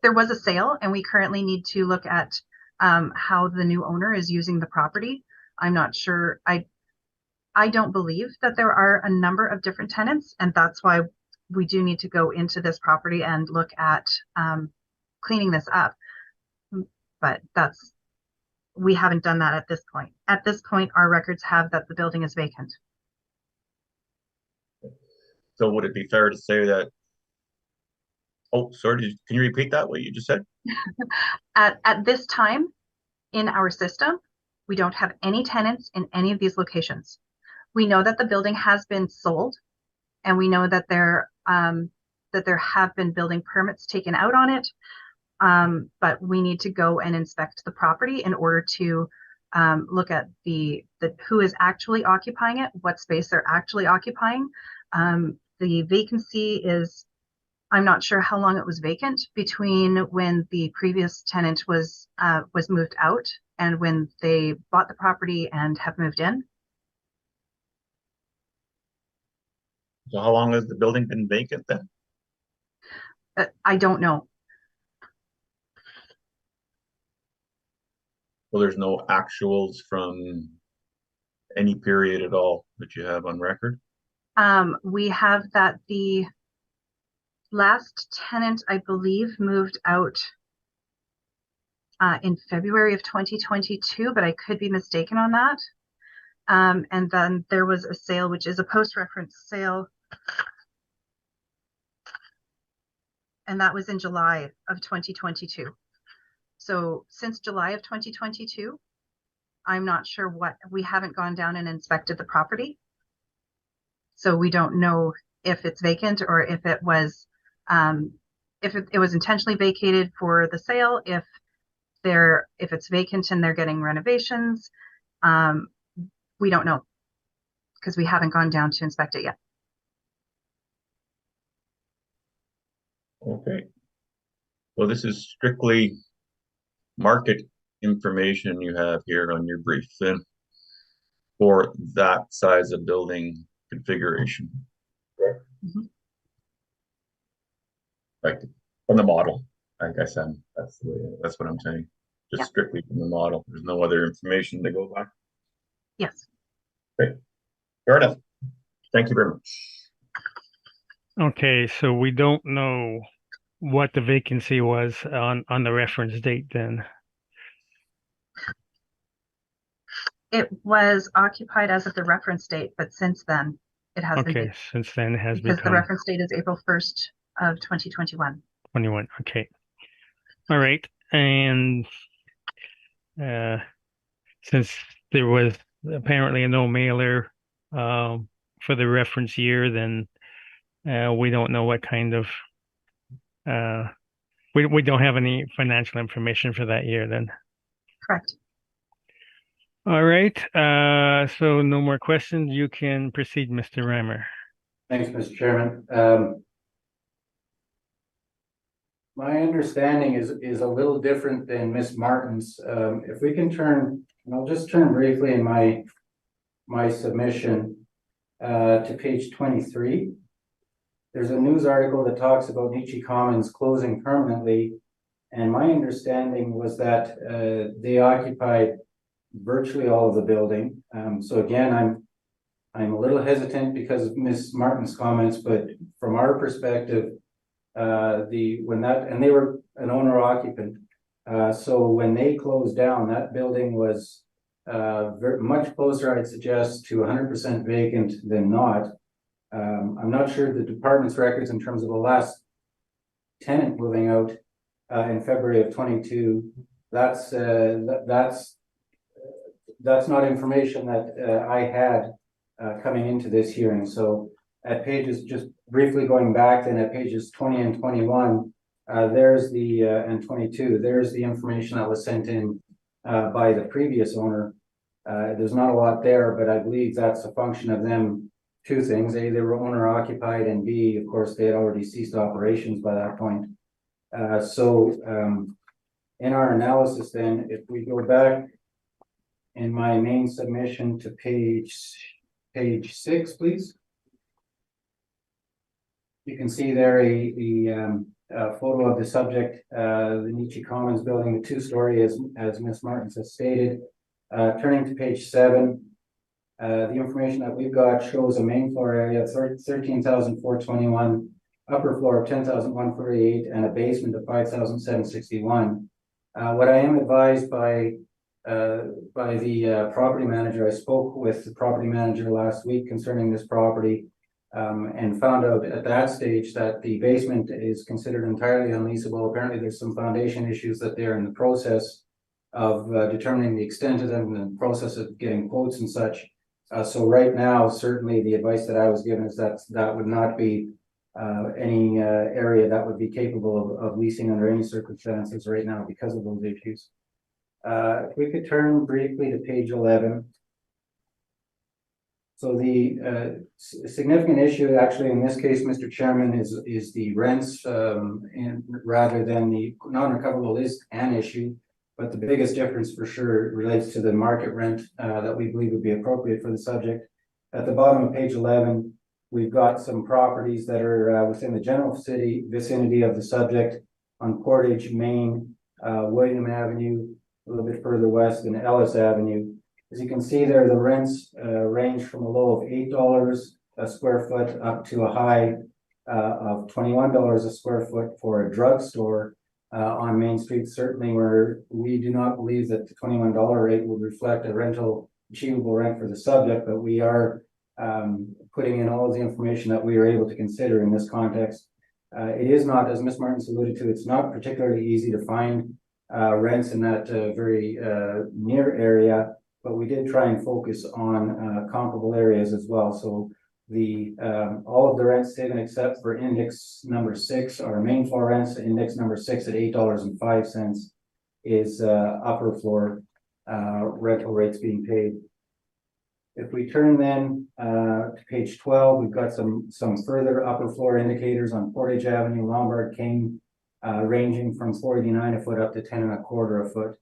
there was a sale, and we currently need to look at how the new owner is using the property. I'm not sure. I don't believe that there are a number of different tenants, and that's why we do need to go into this property and look at cleaning this up. But we haven't done that at this point. At this point, our records have that the building is vacant. So would it be fair to say that, oh, sorry, can you repeat that, what you just said? At this time in our system, we don't have any tenants in any of these locations. We know that the building has been sold, and we know that there have been building permits taken out on it. But we need to go and inspect the property in order to look at the who is actually occupying it, what space they're actually occupying. The vacancy is I'm not sure how long it was vacant between when the previous tenant was moved out and when they bought the property and have moved in. So how long has the building been vacant then? I don't know. Well, there's no actuals from any period at all that you have on record? We have that the last tenant, I believe, moved out in February of 2022, but I could be mistaken on that. And then there was a sale, which is a post-reference sale. And that was in July of 2022. So since July of 2022, I'm not sure what, we haven't gone down and inspected the property. So we don't know if it's vacant or if it was, if it was intentionally vacated for the sale, if it's vacant and they're getting renovations. We don't know because we haven't gone down to inspect it yet. Okay. Well, this is strictly market information you have here on your brief then for that size of building configuration. Mhm. Like from the model, I guess that's what I'm saying. Just Yeah. strictly from the model. There's no other information to go by. Yes. Okay. Fair enough. Thank you very much. Okay, so we don't know what the vacancy was on the reference date then. It was occupied as of the reference date, but since then it has been Okay, vacant since then it has because the become reference date is April 1st of 2021. 21. Okay. All right. And since there was apparently a no mailer for the reference year, then we don't know what kind of we don't have any financial information for that year then. Correct. All right. So no more questions. You can proceed, Mr. Reimer. Thanks, Mr. Chairman. My understanding is a little different than Ms. Martin's. If we can turn, and I'll just turn briefly in my submission to page 23. There's a news article that talks about Nietzsche Commons closing permanently, and my understanding was that they occupied virtually all of the building. So again, I'm a little hesitant because of Ms. Martin's comments, but from our perspective, they were an owner occupant. So when they closed down, that building was much closer, I'd suggest, to 100% vacant than not. I'm not sure the department's records in terms of the last tenant moving out in February of 22. That's not information that I had coming into this hearing. So at pages, just briefly going back, then at pages 20 and 21, there's the and 22, there's the information that was sent in by the previous owner. There's not a lot there, but I believe that's a function of them. Two things: A, they were owner occupied, and B, of course, they had already ceased operations by that point. In our analysis, then, if we go back in my main submission to page 6, please. You can see there a photo of the subject, the Nietzsche Commons building, the 2-story, as Ms. Martins has stated. Turning to page 7, the information that we've got shows a main floor area of 13,421, upper floor of 10,148, and a basement of 5,761. What I am advised by the property manager, I spoke with the property manager last week concerning this property, and found out at that stage that the basement is considered entirely unleasable. Apparently there's some foundation issues that they're in the process of determining the extent of them, and the process of getting quotes and such. So right now, certainly the advice that I was given is that that would not be any area that would be capable of leasing under any circumstances right now because of those issues. If we could turn briefly to page 11. So the significant issue actually in this case, Mr. Chairman, is the rents, and rather than the non-recoverable is an issue. But the biggest difference for sure relates to the market rent that we believe would be appropriate for the subject. At the bottom of page 11, we've got some properties that are within the general vicinity of the subject on Portage, Maine, William Avenue, a little bit further west, and Ellis Avenue. As you can see there, the rents range from a low of $8 a square foot up to a high of $21 a square foot for a drugstore on Main Street. Certainly, where we do not believe that the $21 rate would reflect a achievable rent for the subject, but we are putting in all of the information that we are able to consider in this context. It is not, as Ms. Martins alluded to, it's not particularly easy to find rents in that very near area. But we did try and focus on comparable areas as well. So the all of the rents taken except for index number 6, our main floor rents, index number 6 at $8.05 is upper floor rental rates being paid. If we turn then to page 12, we've got some further upper floor indicators on Portage Avenue, Lombard, King, ranging from $4.89 a foot up to $10.25 a foot.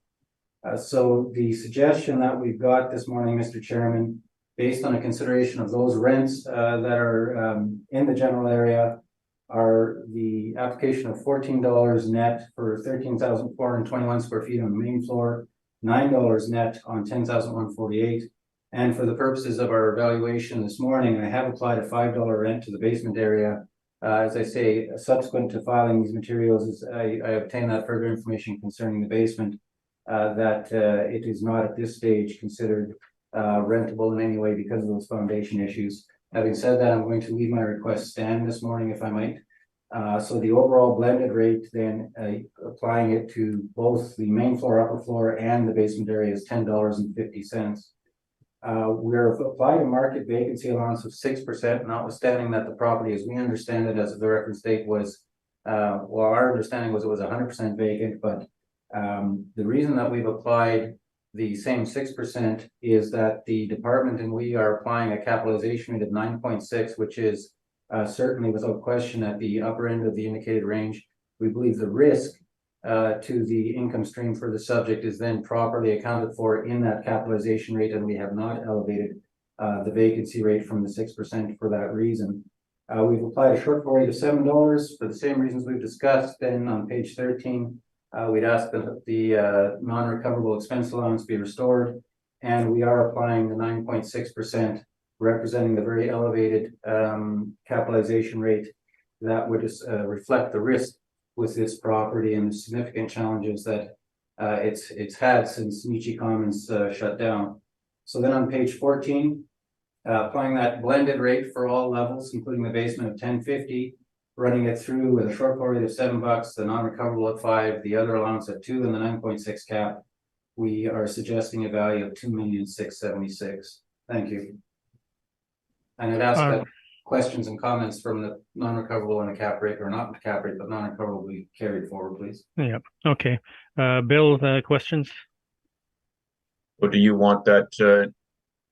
So the suggestion that we've got this morning, Mr. Chairman, based on a consideration of those rents that are in the general area, are the application of $14 net for 13,421 square feet on the main floor, $9 net on 10,148. And for the purposes of our evaluation this morning, I have applied a $5 rent to the basement area. As I say, subsequent to filing these materials, I obtained that further information concerning the basement. That it is not at this stage considered rentable in any way because of those foundation issues. Having said that, I'm going to leave my request stand this morning, if I might. So the overall blended rate, then applying it to both the main floor, upper floor, and the basement area is $10.50. We're applied a market vacancy allowance of 6%, notwithstanding that the property, as we understand it, as the reference date was, well, our understanding was it was 100% vacant, but the reason that we've applied the same 6% is that the department and we are applying a capitalization rate of 9.6, which is certainly without question at the upper end of the indicated range. We believe the risk to the income stream for the subject is then properly accounted for in that capitalization rate, and we have not elevated the vacancy rate from the 6% for that reason. We've applied a shortfall rate of $7 for the same reasons we've discussed. Then on page 13, we'd ask that the non-recoverable expense allowance be restored, and we are applying the 9.6%, representing the very elevated capitalization rate that would reflect the risk with this property and the significant challenges that it's had since Nietzsche Commons shut down. So then on page 14, applying that blended rate for all levels, including the basement of $10.50, running it through with a shortfall rate of $7, the non-recoverable at $5, the other allowance at $2, and the 9.6 cap, we are suggesting a value of $2,676,000. Thank you. And I'd ask that questions and comments from the non-recoverable and the cap rate, or not the cap rate, but non-recoverable, be carried forward, please. Yeah. Okay. Bill, questions? But do you want that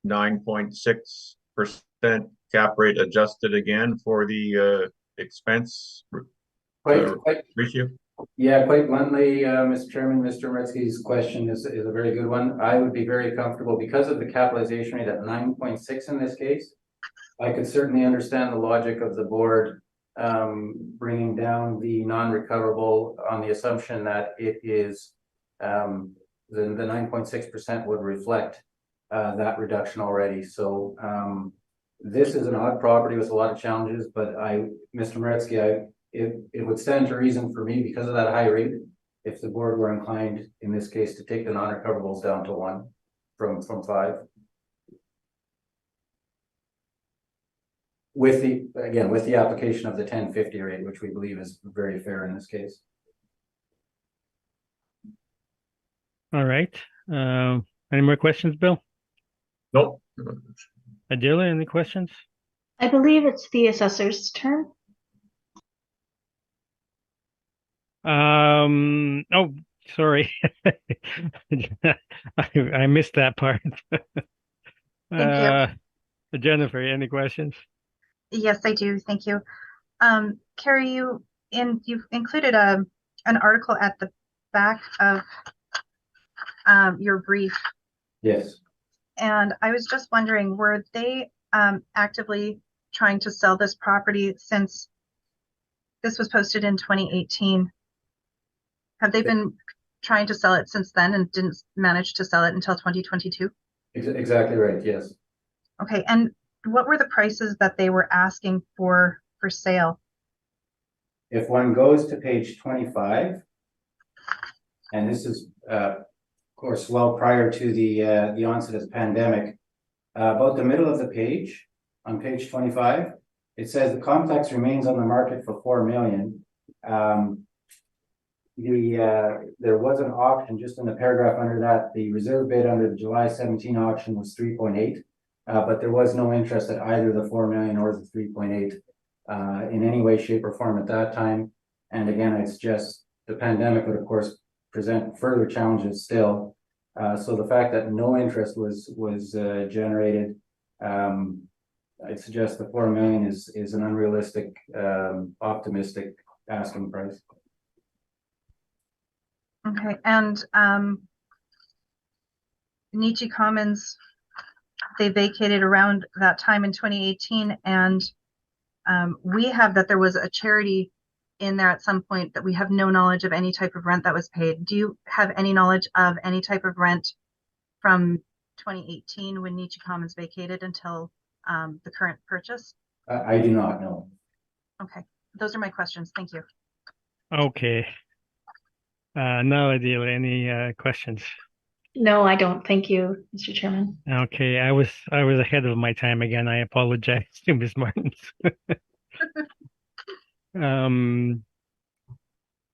9.6% cap rate adjusted again for the expense ratio? Yeah, quite bluntly, Mr. Chairman, Mr. Meretsky's question is a very good one. I would be very comfortable because of the capitalization rate at 9.6 in this case. I could certainly understand the logic of the board bringing down the non-recoverable on the assumption that it is the 9.6% would reflect that reduction already. So this is an odd property with a lot of challenges, but Mr. Meretsky, it would stand to reason for me because of that high rate, if the board were inclined in this case to take the non-recoverables down to 1 from 5. With the application of the 10.50 rate, which we believe is very fair in this case. All right. Any more questions, Bill? Nope. Adela, any questions? I believe it's the assessor's turn. Oh, sorry. I missed that part. Thank you. Jennifer, any questions? Yes, I do. Thank you. Carrie, you've included an article at the back of your brief, Yes. and I was just wondering, were they actively trying to sell this property since this was posted in 2018? Have they been trying to sell it since then and didn't manage to sell it until 2022? Exactly right, yes. Okay, and what were the prices that they were asking for sale? If one goes to page 25, and this is, of course, well prior to the onset of the pandemic, about the middle of the page, on page 25, it says the complex remains on the market for $4 million. There was an auction just in the paragraph under that. The reserve bid under the July 17 auction was 3.8, but there was no interest at either the 4 million or the 3.8 in any way, shape, or form at that time. And again, it's just the pandemic would, of course, present further challenges still. So the fact that no interest was generated, I'd suggest the 4 million is an unrealistic, optimistic asking price. Okay, and Nietzsche Commons, they vacated around that time in 2018, and we have that there was a charity in there at some point, that we have no knowledge of any type of rent that was paid. Do you have any knowledge of any type of rent from 2018 when Nietzsche Commons vacated until the current purchase? I do not know. Okay, those are my questions. Thank you. Okay. Now, Adela, any questions? No, I don't. Thank you, Mr. Chairman. Okay, I was ahead of my time again. I apologize to Ms. Martins.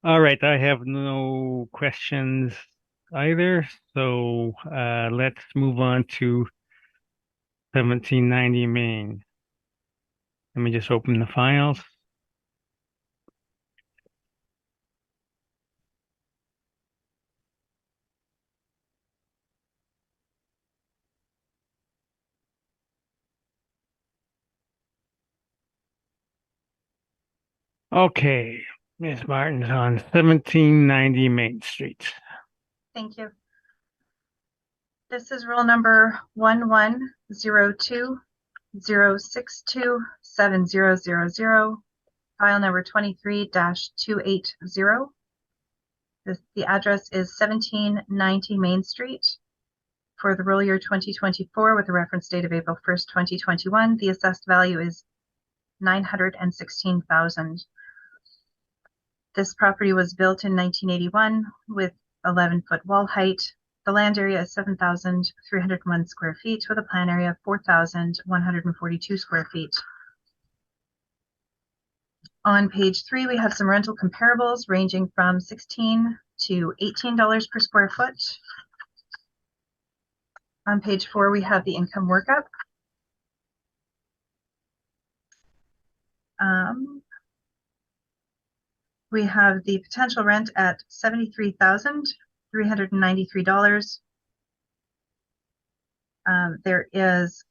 All right, I have no questions either. So let's move on to 1790 Main. Let me just open the files. Okay, Ms. Martin's on 1790 Main Street. Thank you. This is roll number 1102-062-7000, file number 23-280. The address is 1790 Main Street. For the roll year 2024 with a reference date of April 1st, 2021, the assessed value is $916,000. This property was built in 1981 with 11-foot wall height. The land area is 7,301 square feet with a plan area of 4,142 square feet. On page 3, we have some rental comparables ranging from $16 to $18 per square foot. On page 4, we have the income workup. We have the potential rent at $73,393. There is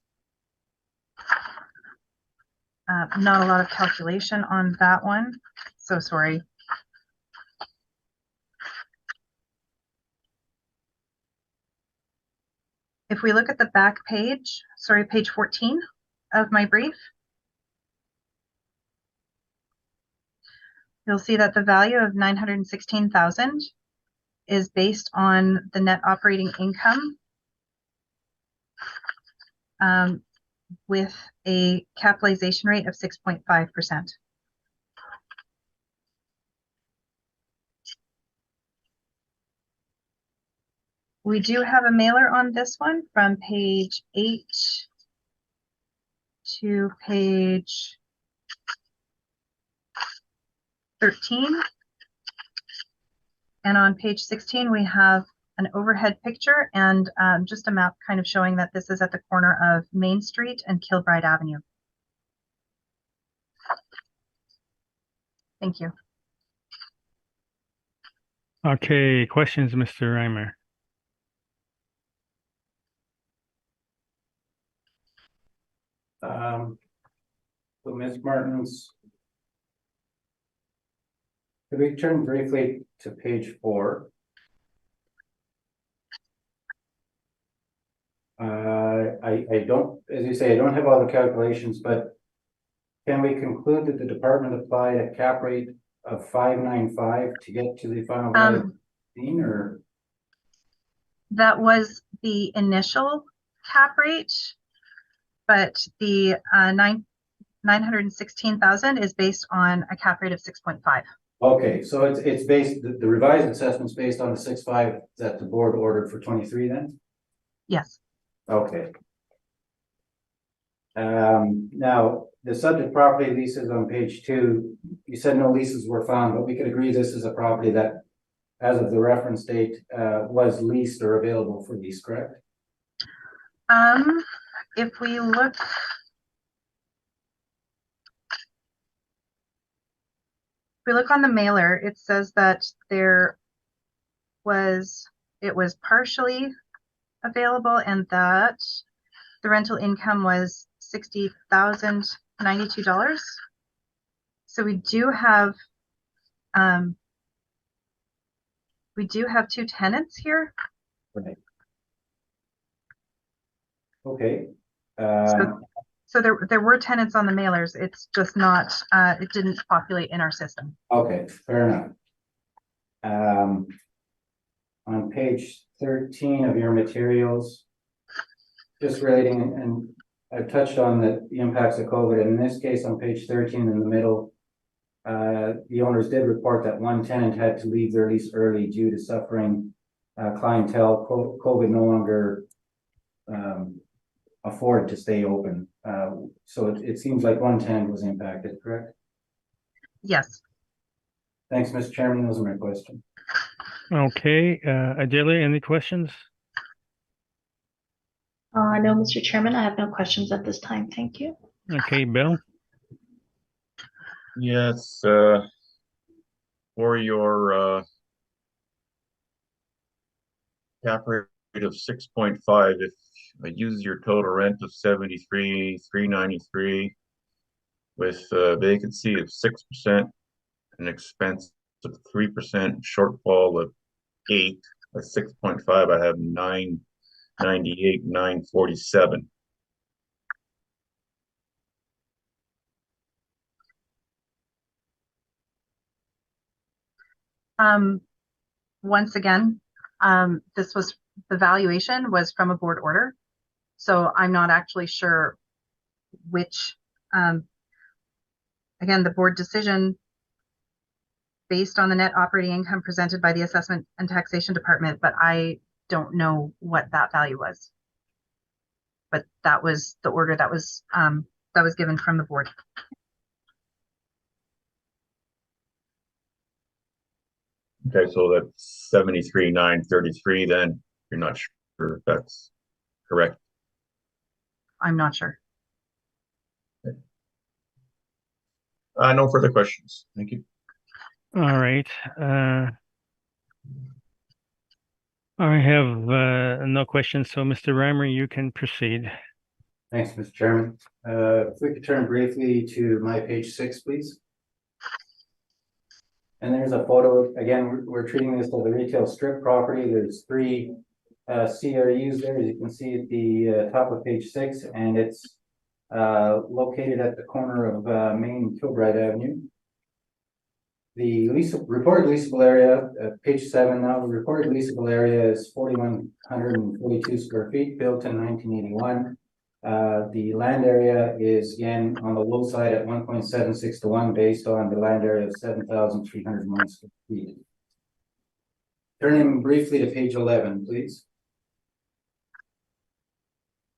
not a lot of calculation on that one, so sorry. If we look at the back page, sorry, page 14 of my brief, you'll see that the value of $916,000 is based on the net operating income with a capitalization rate of 6.5%. We do have a mailer on this one from page 8 to page 13. And on page 16, we have an overhead picture and just a map kind of showing that this is at the corner of Main Street and Kilbride Avenue. Thank you. Okay, questions, Mr. Reimer? So Ms. Martins. Could we turn briefly to page 4? I don't, as you say, I don't have all the calculations, but can we conclude that the department applied a cap rate of 595 to get to the final value, or? That was the initial cap rate, but the 916,000 is based on a cap rate of 6.5. Okay, so it's based, the revised assessment's based on the 6.5 that the board ordered for 23 then? Yes. Okay. Now, the subject property leases on page 2, you said no leases were found, but we could agree this is a property that, as of the reference date, was leased or available for lease, correct? If we look, on the mailer, it says that it was partially available and that the rental income was $60,092. So we do have 2 tenants here. Right. Okay. So there were tenants on the mailers. It's just not, it didn't populate in our system. Okay, fair enough. On page 13 of your materials, just relating, and I've touched on the impacts of COVID. In this case, on page 13 in the middle, the owners did report that one tenant had to leave their lease early due to suffering clientele. COVID no longer afford to stay open. So it seems like one tenant was impacted, correct? Yes. Thanks, Mr. Chairman. Those are my questions. Okay, Adele, any questions? No, Mr. Chairman, I have no questions at this time. Thank you. Okay, Bill? Yes, for your cap rate of 6.5, if I use your total rent of 73,393 with a vacancy of 6%, an expense of 3%, shortfall of 8, at 6.5, I have 998, 947. Once again, the valuation was from a board order. So I'm not actually sure which, again, the board decision based on the net operating income presented by the assessment and taxation department, but I don't know what that value was. But that was the order that was given from the board. Okay, so that's 73,933 then. You're not sure if that's correct? I'm not sure. Okay. No further questions. Thank you. All right. I have no questions, so Mr. Reimer, you can proceed. Thanks, Mr. Chairman. If we could turn briefly to my page 6, please. And there's a photo. Again, we're treating this as a retail strip property. There's 3 CRUs there, as you can see at the top of page 6, and it's located at the corner of Main and Kilbride Avenue. The reported leasable area, page 7 now, the reported leasable area is 4,142 square feet, built in 1981. The land area is again on the low side at 1.76 to 1 based on the land area of 7,301 square feet. Turning briefly to page 11, please.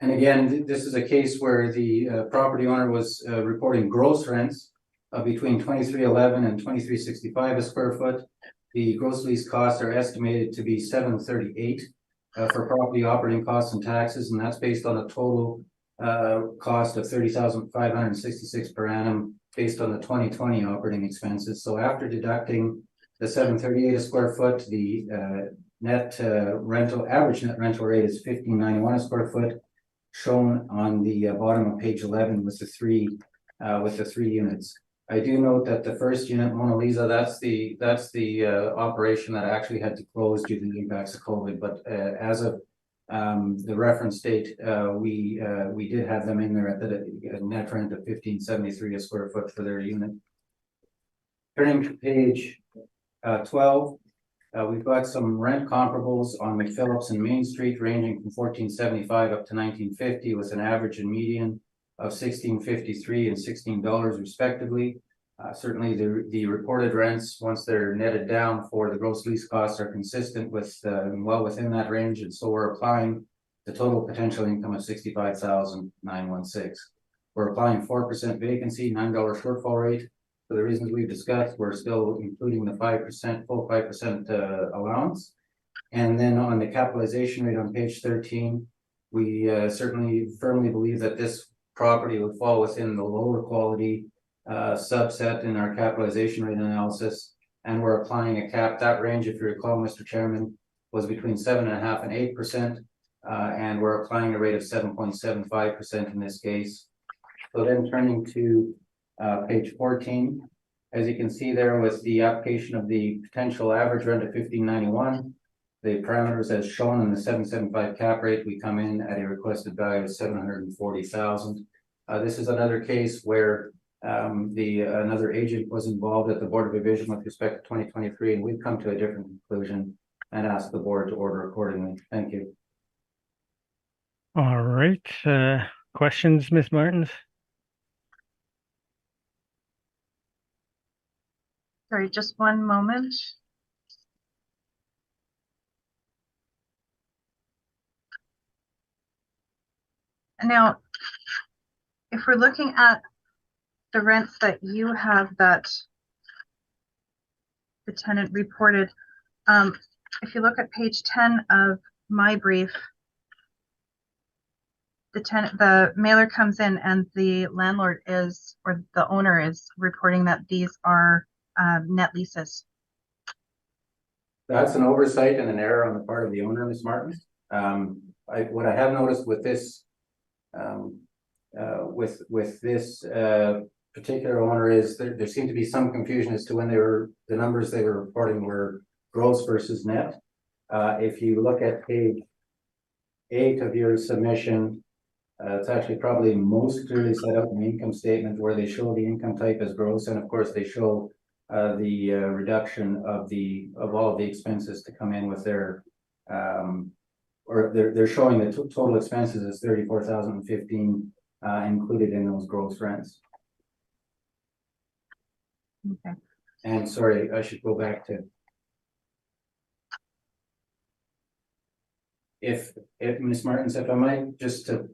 And again, this is a case where the property owner was reporting gross rents of between 2311 and 2365 a square foot. The gross lease costs are estimated to be 738 for property operating costs and taxes, and that's based on a total cost of 30,566 per annum based on the 2020 operating expenses. So after deducting the 738 a square foot, the average net rental rate is 1591 a square foot. shown on the bottom of page 11 with the three units. I do note that the first unit, Mona Lisa, that's the operation that actually had to close due to the impacts of COVID. But as of the reference date, we did have them in there at the net rent of $15.73 a square foot for their unit. Turning to page 12, we've got some rent comparables on McPhillips and Main Street ranging from $14.75 up to $19.50 with an average and median of $16.53 and $16 respectively. Certainly the reported rents, once they're netted down for the gross lease costs, are consistent with well within that range, and so we're applying the total potential income of $65,916. We're applying 4% vacancy, $9 shortfall rate. For the reasons we've discussed, we're still including the 5%, full 5% allowance. And then on the capitalization rate on page 13, we certainly firmly believe that this property would fall within the lower quality subset in our capitalization rate analysis. And we're applying a cap. That range, if you recall, Mr. Chairman, was between 7.5% and 8%. And we're applying a rate of 7.75% in this case. So then turning to page 14, as you can see there with the application of the potential average rent of $15.91, the parameters as shown in the 7.75 cap rate, we come in at a requested value of $740,000. This is another case where another agent was involved at the Board of Revision with respect to 2023, and we've come to a different conclusion and asked the board to order accordingly. Thank you. All right. Questions, Ms. Martins? Sorry, just one moment. Now, if we're looking at the rents that you have that the tenant reported, if you look at page 10 of my brief, the mailer comes in and the landlord is, or the owner is reporting that these are net leases. That's an oversight and an error on the part of the owner, Ms. Martin. What I have noticed with this particular owner is there seemed to be some confusion as to when the numbers they were reporting were gross versus net. If you look at page 8 of your submission, it's actually probably most clearly set out in the income statement where they show the income type as gross, and of course they show the reduction of all of the expenses to come in with their or they're showing the total expenses as $34,015 included in those gross rents. Okay. And sorry, I should go back to if Ms. Martins, if I might, just to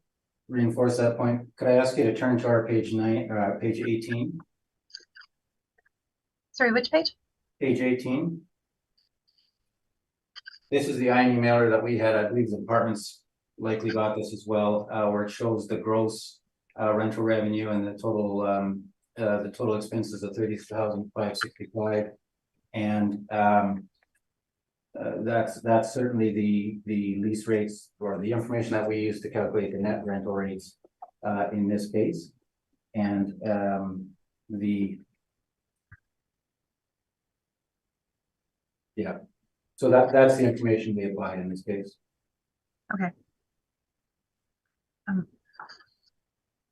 reinforce that point, could I ask you to turn to our page 18? Sorry, which page? Page 18. This is the INE mailer that we had. I believe the departments likely got this as well, where it shows the gross rental revenue and the total expenses of $30,565, and that's certainly the lease rates or the information that we use to calculate the net rental rates in this case, and so that's the information we applied in this case. Okay.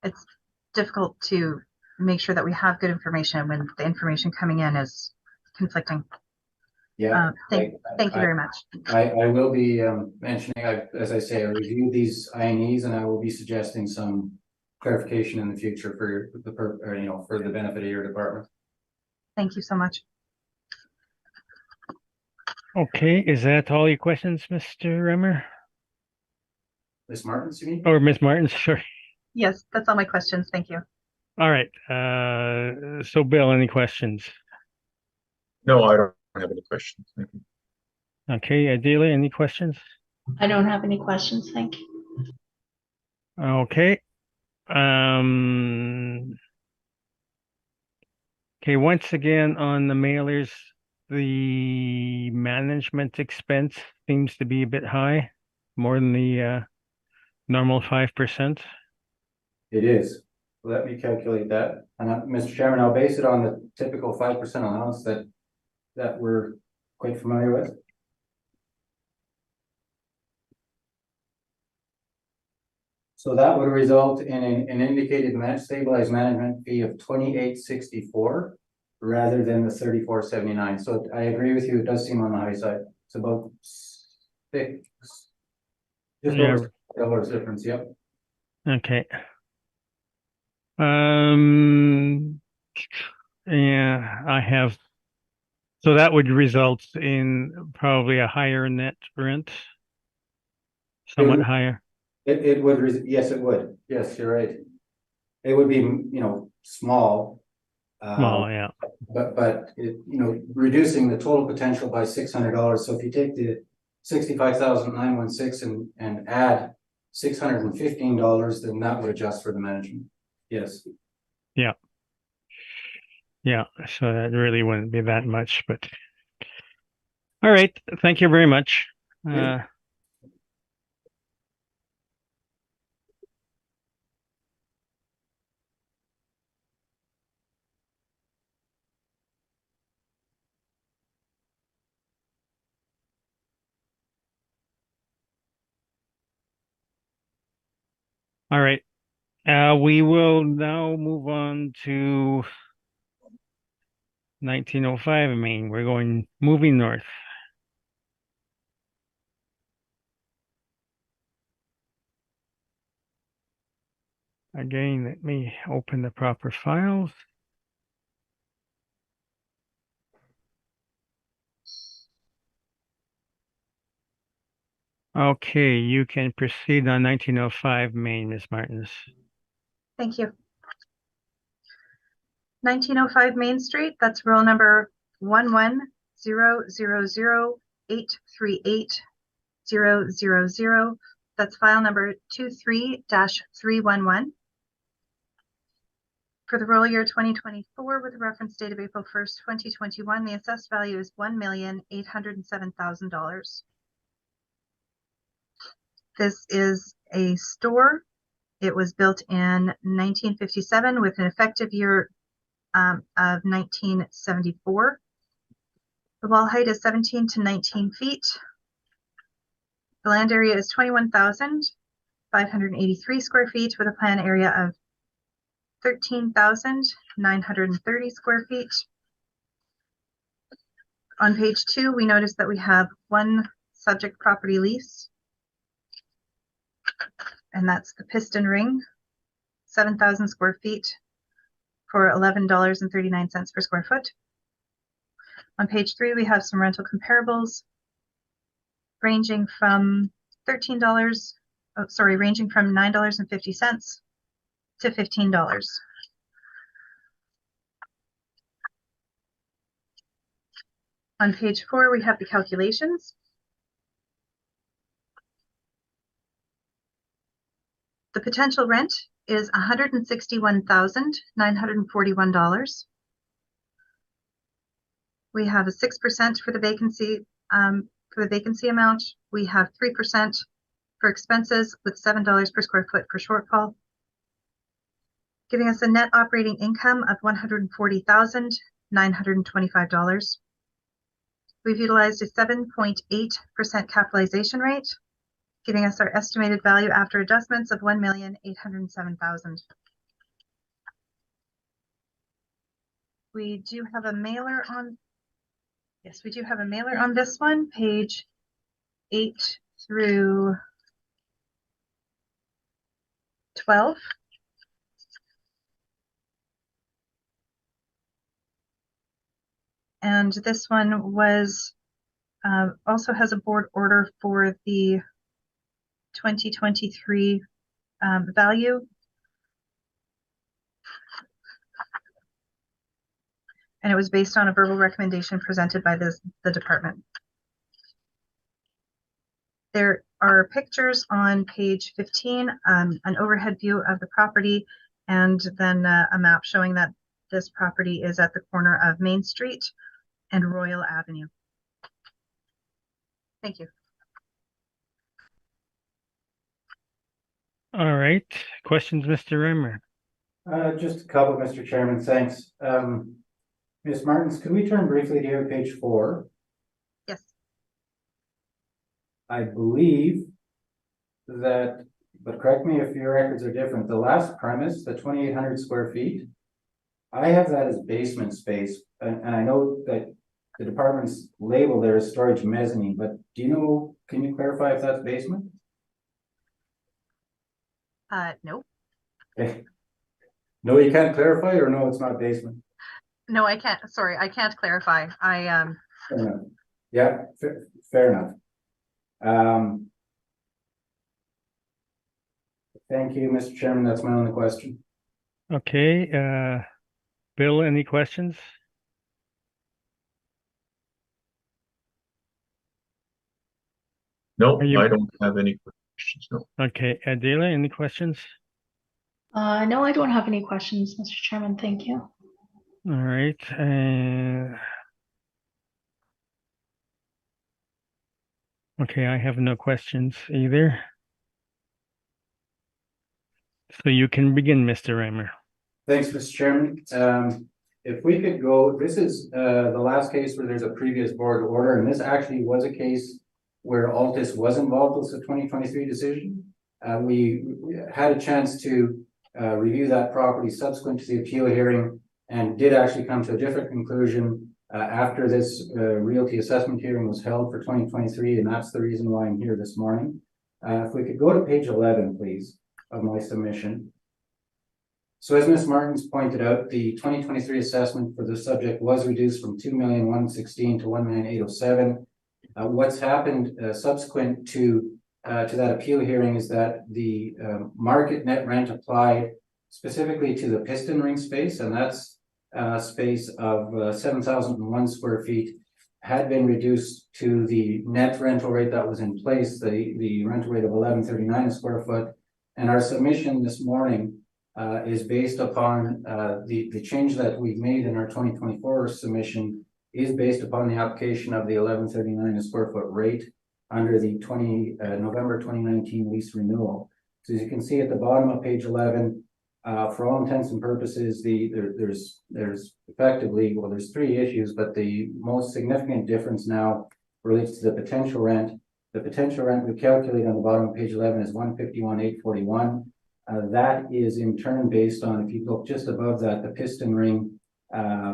It's difficult to make sure that we have good information when the information coming in is conflicting. Yeah. Thank you very much. I will be mentioning, as I say, I reviewed these INEs and I will be suggesting some clarification in the future for the benefit of your department. Thank you so much. Okay, is that all your questions, Mr. Remmer? Ms. Martins, you mean? Or Ms. Martins, sorry. Yes, that's all my questions. Thank you. All right. So Bill, any questions? No, I don't have any questions. Thank you. Okay, Adela, any questions? I don't have any questions, thank you. Okay. Okay, once again on the mailers, the management expense seems to be a bit high, more than the normal 5%. It is. Let me calculate that. And Mr. Chairman, I'll base it on the typical 5% allowance that we're quite familiar with. So that would result in an indicated stabilized management fee of $28.64 rather than the $34.79. So I agree with you. It does seem on the high side. It's about over $6 difference. Yep. Okay. Yeah, I have. So that would result in probably a higher net rent, somewhat higher. It would, yes, it would. Yes, you're right. It would be, small. Small, yeah. But it, reducing the total potential by $600. So if you take the 65,916 and add $615, then that would adjust for the management. Yes. Yeah. Yeah. So that really wouldn't be that much, but all right. Thank you very much. All right. We will now move on to 1905 Main. We're moving north. Again, let me open the proper files. Okay, you can proceed on 1905 Main, Ms. Martins. Thank you. 1905 Main Street, that's roll number 1100083800. That's file number 23-311. For the roll year 2024 with a reference date of April 1st, 2021, the assessed value is $1,807,000. This is a store. It was built in 1957 with an effective year of 1974. The wall height is 17 to 19 feet. The land area is 21,583 square feet with a plan area of 13,930 square feet. On page 2, we notice that we have one subject property lease, and that's the Piston Ring, 7,000 square feet for $11.39 per square foot. On page 3, we have some rental comparables ranging from $9.50 to $15. On page 4, we have the calculations. The potential rent is $161,941. We have a 6% for the vacancy amount. We have 3% for expenses with $7 per square foot per shortfall, giving us a net operating income of $140,925. We've utilized a 7.8% capitalization rate, giving us our estimated value after adjustments of $1,807,000. We do have a mailer on. Yes, we do have a mailer on this one, page 8 through 12. And this one was also has a board order for the 2023 value. And it was based on a verbal recommendation presented by the department. There are pictures on page 15, an overhead view of the property, and then a map showing that this property is at the corner of Main Street and Royal Avenue. Thank you. All right. Questions, Mr. Reimer? Just a couple, Mr. Chairman, thanks. Ms. Martins, could we turn briefly to page 4? Yes. I believe that, but correct me if your records are different, the last premise, the 2,800 square feet, I have that as basement space, and I know that the department's label there is storage mezzanine, but do you know, can you clarify if that's basement? No. Okay. No, you can't clarify, or no, it's not basement? No, I can't. Sorry, I can't clarify. Fair enough. Yeah, fair enough. Thank you, Mr. Chairman. That's my only question. Okay, Bill, any questions? No, Are you- I don't have any questions, no. Okay, Adela, any questions? No, I don't have any questions, Mr. Chairman. Thank you. All right, okay, I have no questions either. So you can begin, Mr. Reimer. Thanks, Mr. Chairman. If we could go, this is the last case where there's a previous board order, and this actually was a case where Altus was involved with the 2023 decision. We had a chance to review that property subsequent to the appeal hearing and did actually come to a different conclusion after this realty assessment hearing was held for 2023, and that's the reason why I'm here this morning. If we could go to page 11, please, of my submission. So as Ms. Martins pointed out, the 2023 assessment for the subject was reduced from 2,116,000 to 1,807,000. What's happened subsequent to that appeal hearing is that the market net rent applied specifically to the piston ring space, and that's space of 7,001 square feet, had been reduced to the net rental rate that was in place, the rental rate of $11.39 a square foot. And our submission this morning is based upon the change that we've made in our 2024 submission is based upon the application of the $11.39 a square foot rate under the November 2019 lease renewal. So as you can see at the bottom of page 11, for all intents and purposes, there's effectively, well, there's 3 issues, but the most significant difference now relates to the potential rent. The potential rent we calculate on the bottom of page 11 is $151,841. That is in turn based on, if you look just above that, the piston ring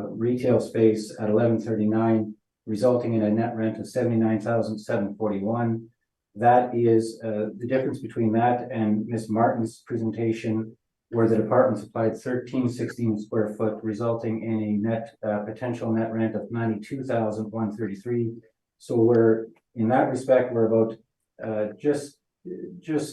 retail space at $11.39, resulting in a net rent of $79,741. That is the difference between that and Ms. Martin's presentation, where the department supplied 1,316 square foot, resulting in a net potential net rent of $92,133. So we're, in that respect, we're about just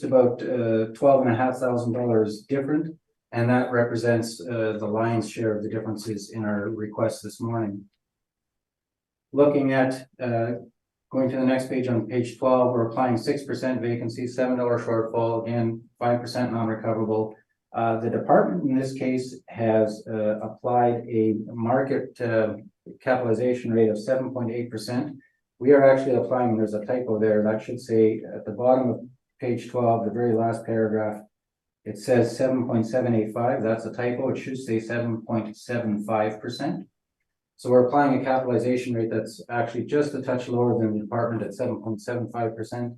about $12,500 different, and that represents the lion's share of the differences in our request this morning. Looking at going to the next page on page 12, we're applying 6% vacancy, $7 shortfall, again 5% non-recoverable. The department in this case has applied a market capitalization rate of 7.8%. We are actually applying, there's a typo there, that should say at the bottom of page 12, the very last paragraph, it says 7.785. That's a typo. It should say 7.75%. So we're applying a capitalization rate that's actually just a touch lower than the department at 7.75%.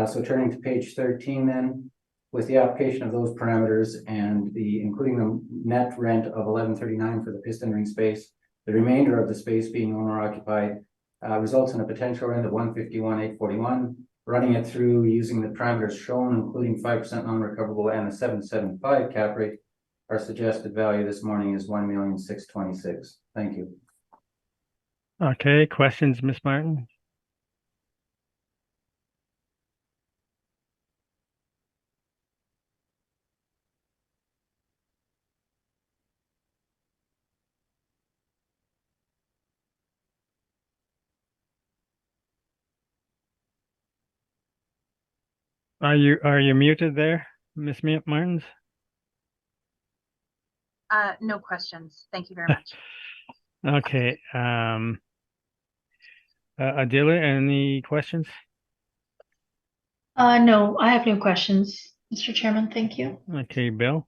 So turning to page 13 then, with the application of those parameters and including the net rent of $11.39 for the piston ring space, the remainder of the space being owner occupied, results in a potential rent of $151,841. Running it through using the parameters shown, including 5% non-recoverable and a 7.75 cap rate, our suggested value this morning is $1,626,000. Thank you. Okay, questions, Ms. Martin? Are you muted there, Ms. Martins? No questions. Thank you very much. Okay, Adela, any questions? No, I have no questions. Mr. Chairman, thank you. Okay, Bill.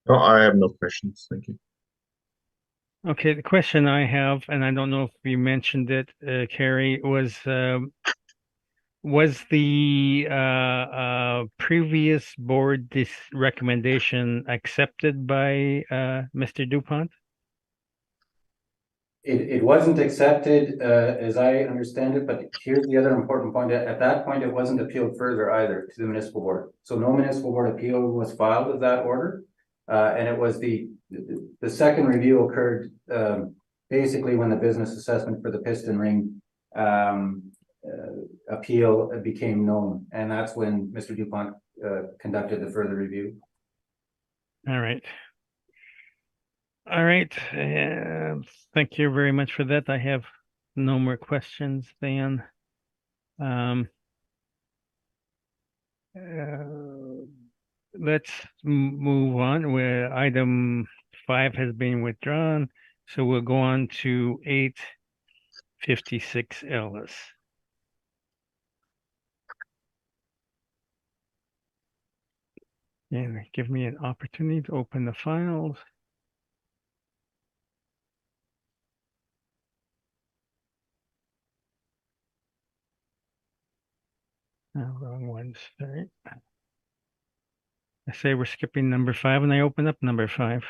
Oh, I have no questions. Thank you. Okay, the question I have, and I don't know if you mentioned it, Carrie, was the previous board this recommendation accepted by Mr. DuPont? It wasn't accepted, as I understand it, but here's the other important point. At that point, it wasn't appealed further either to the municipal board. So no municipal board appeal was filed with that order. And it was the second review occurred, basically when the business assessment for the piston ring, appeal became known. And that's when Mr. DuPont, conducted the further review. All right. All right. Thank you very much for that. I have no more questions then. Let's move on where item 5 has been withdrawn. So we'll go on to 856 Ellis. And give me an opportunity to open the files. Oh, wrong one, sorry. I say we're skipping number 5 and I open up number 5.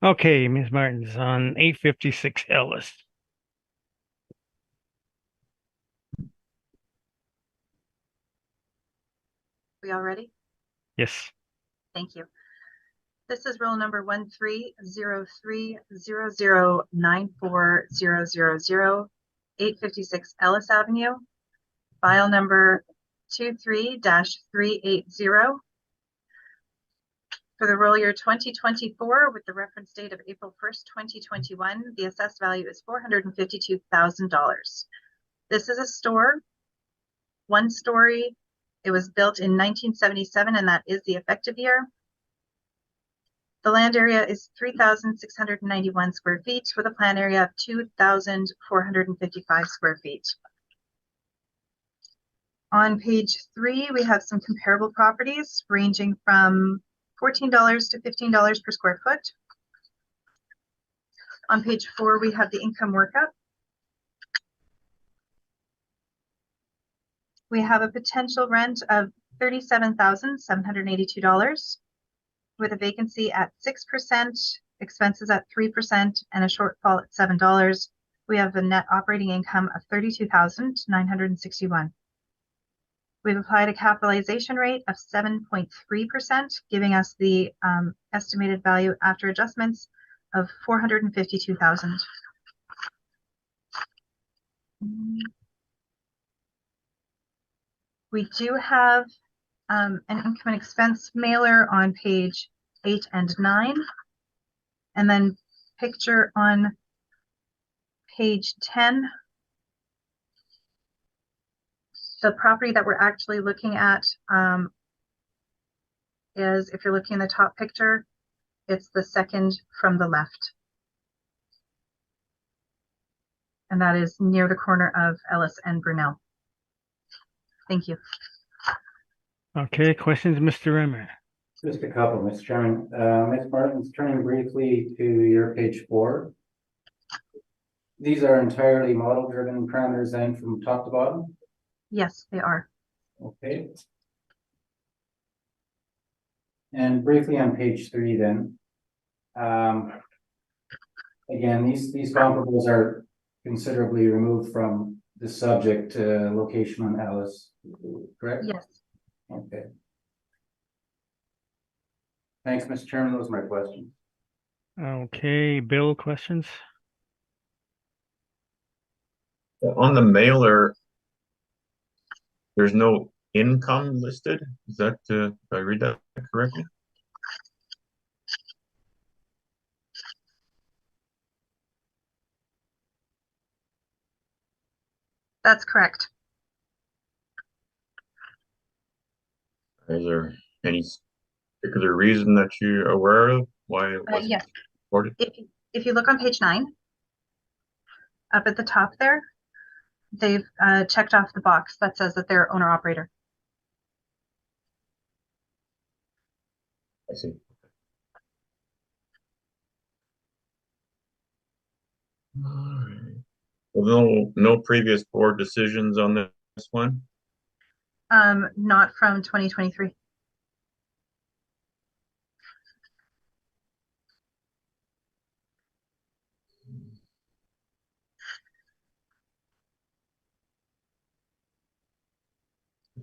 Okay, Ms. Martin's on 856 Ellis. We all ready? Yes. Thank you. This is roll number 130300940000, 856 Ellis Avenue. File number 23-380. For the roll year 2024, with the reference date of April 1st, 2021, the assessed value is $452,000. This is a store, 1 story. It was built in 1977, and that is the effective year. The land area is 3,691 square feet with a plan area of 2,455 square feet. On page 3, we have some comparable properties ranging from $14 to $15 per square foot. On page 4, we have the income workup. We have a potential rent of $37,782 with a vacancy at 6%, expenses at 3%, and a shortfall at $7. We have a net operating income of $32,961. We've applied a capitalization rate of 7.3%, giving us the estimated value after adjustments of $452,000. We do have an income and expense mailer on page 8 and 9, and then picture on page 10. The property that we're actually looking at is, if you're looking in the top picture, it's the second from the left. And that is near the corner of Ellis and Brunel. Thank you. Okay, questions, Mr. Remmer? Just a couple, Mr. Chairman. Ms. Martins, turning briefly to your page 4. These are entirely model-driven parameters then from top to bottom? Yes, they are. Okay. And briefly on page 3 then. Again, these comparables are considerably removed from the subject location on Alice, correct? Yes. Okay. Thanks, Mr. Chairman. Those are my questions. Okay, Bill, questions? On the mailer, there's no income listed. Is that, did I read that correctly? That's correct. Is there any particular reason that you're aware of why it wasn't Yes. reported? If you look on page 9, Up at the top there, they've checked off the box that says that they're owner operator. I see. All right. Well, no previous board decisions on this one? Not from 2023.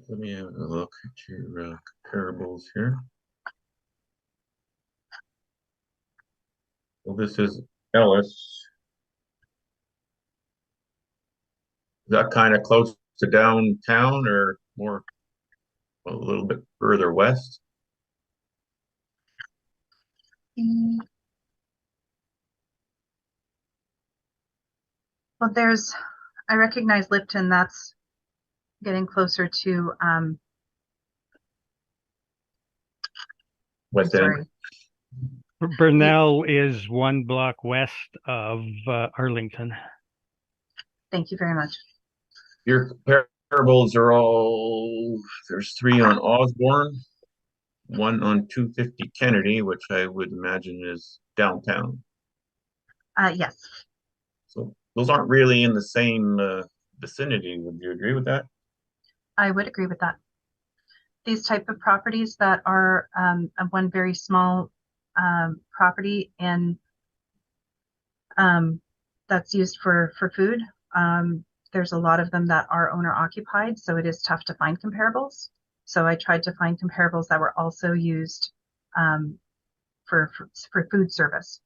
Let me have a look at your comparables here. Well, this is Ellis. Is that kind of close to downtown or more a little bit further west? Well, I recognize Lipton. That's getting closer to, West sorry. End. Burnell is 1 block west of Arlington. Thank you very much. Your comparables are all, there's 3 on Osborne, 1 on 250 Kennedy, which I would imagine is downtown. Yes, So those aren't really in the same vicinity. Would you agree with that? I would agree with that. These type of properties that are one very small property and that's used for food. There's a lot of them that are owner occupied, so it is tough to find comparables. So I tried to find comparables that were also used for food service.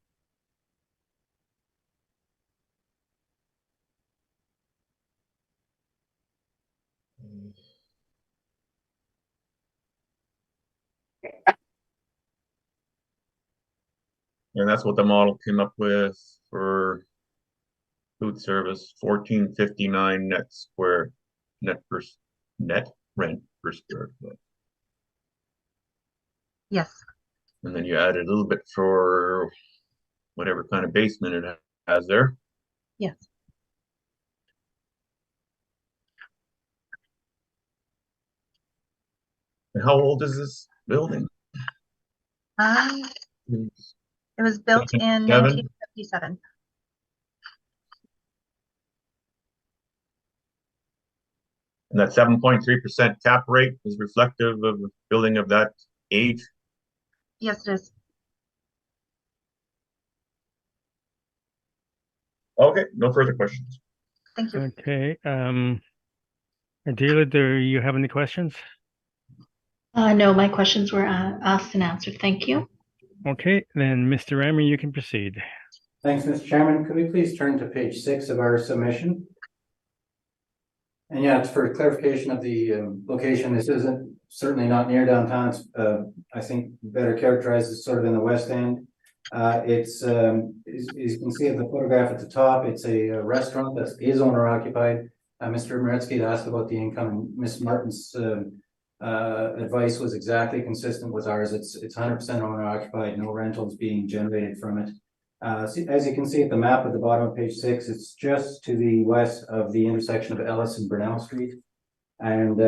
And that's what the model came up with for food service, 1459 net rent per square foot. Yes. And then you added a little bit for whatever kind of basement it has there. Yes. And how old is this building? It was built in 1957. And that 7.3% cap rate is reflective of a building of that age? Yes, it is. Okay, no further questions. Thank you. Okay. Adela, do you have any questions? No, my questions were asked and answered. Thank you. Okay, then Mr. Ramey, you can proceed. Thanks, Mr. Chairman. Could we please turn to page 6 of our submission? And yeah, it's for clarification of the location. This isn't certainly not near downtown. It's I think better characterized as sort of in the west end. It's as you can see in the photograph at the top, it's a restaurant that is owner occupied. Mr. Maretsky asked about the income, and Ms. Martin's advice was exactly consistent with ours. It's 100% owner occupied, no rentals being generated from it. As you can see at the map at the bottom of page 6, it's just to the west of the intersection of Ellis and Burnell Street. And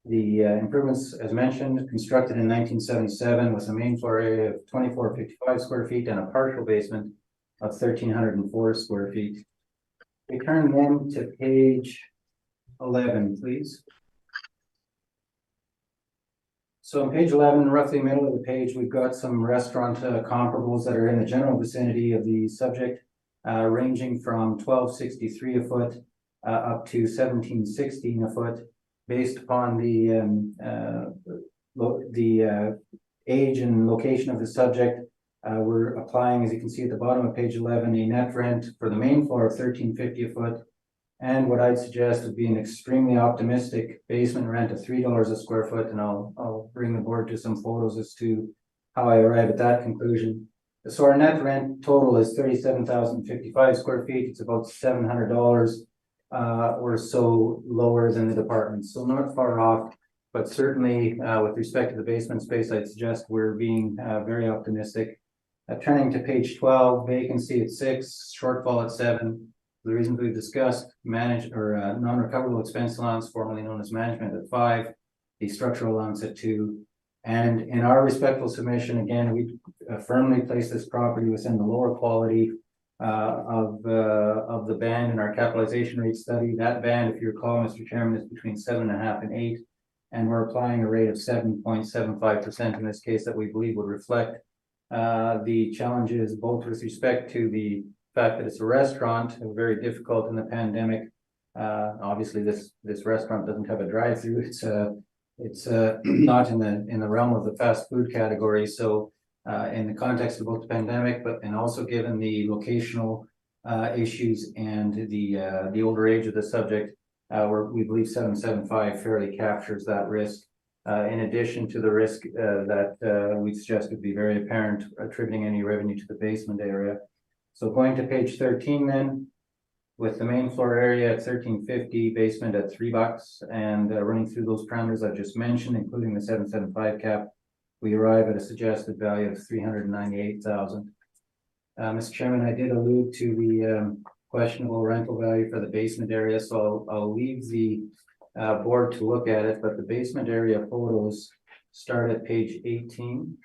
the improvements, as mentioned, constructed in 1977 with a main floor area of 2455 square feet and a partial basement of 1,304 square feet. We turn then to page 11, please. So on page 11, roughly middle of the page, we've got some restaurant comparables that are in the general vicinity of the subject, ranging from $12.63 a foot up to $17.16 a foot, based upon the age and location of the subject. We're applying, as you can see at the bottom of page 11, a net rent for the main floor of $13.50 a foot. And what I'd suggest would be an extremely optimistic basement rent of $3 a square foot. And I'll bring the board to some photos as to how I arrive at that conclusion. So our net rent total is 37,055 square feet. It's about $700 or so lower than the department. So not far off, but certainly with respect to the basement space, I'd suggest we're being very optimistic. Turning to page 12, vacancy at 6, shortfall at 7. the reasons we've discussed, non-recoverable expense allowance, formerly known as management, at 5, the structural allowance at 2. And in our respectful submission, again, we firmly place this property within the lower quality of the band in our capitalization rate study. That band, if you recall, Mr. Chairman, is between 7.5 and 8, and we're applying a rate of 7.75% in this case that we believe would reflect the challenges both with respect to the fact that it's a restaurant, very difficult in the pandemic. Obviously, this restaurant doesn't have a drive-through. It's not in the realm of the fast food category. So in the context of both the pandemic, and also given the locational issues and the older age of the subject, we believe 775 fairly captures that risk. In addition to the risk that we suggest would be very apparent, attributing any revenue to the basement area. So going to page 13 then, with the main floor area at 1350, basement at $3, and running through those parameters I've just mentioned, including the 775 cap, we arrive at a suggested value of $398,000. Mr. Chairman, I did allude to the questionable rental value for the basement area, so I'll leave the board to look at it, but the basement area photos start at page 18.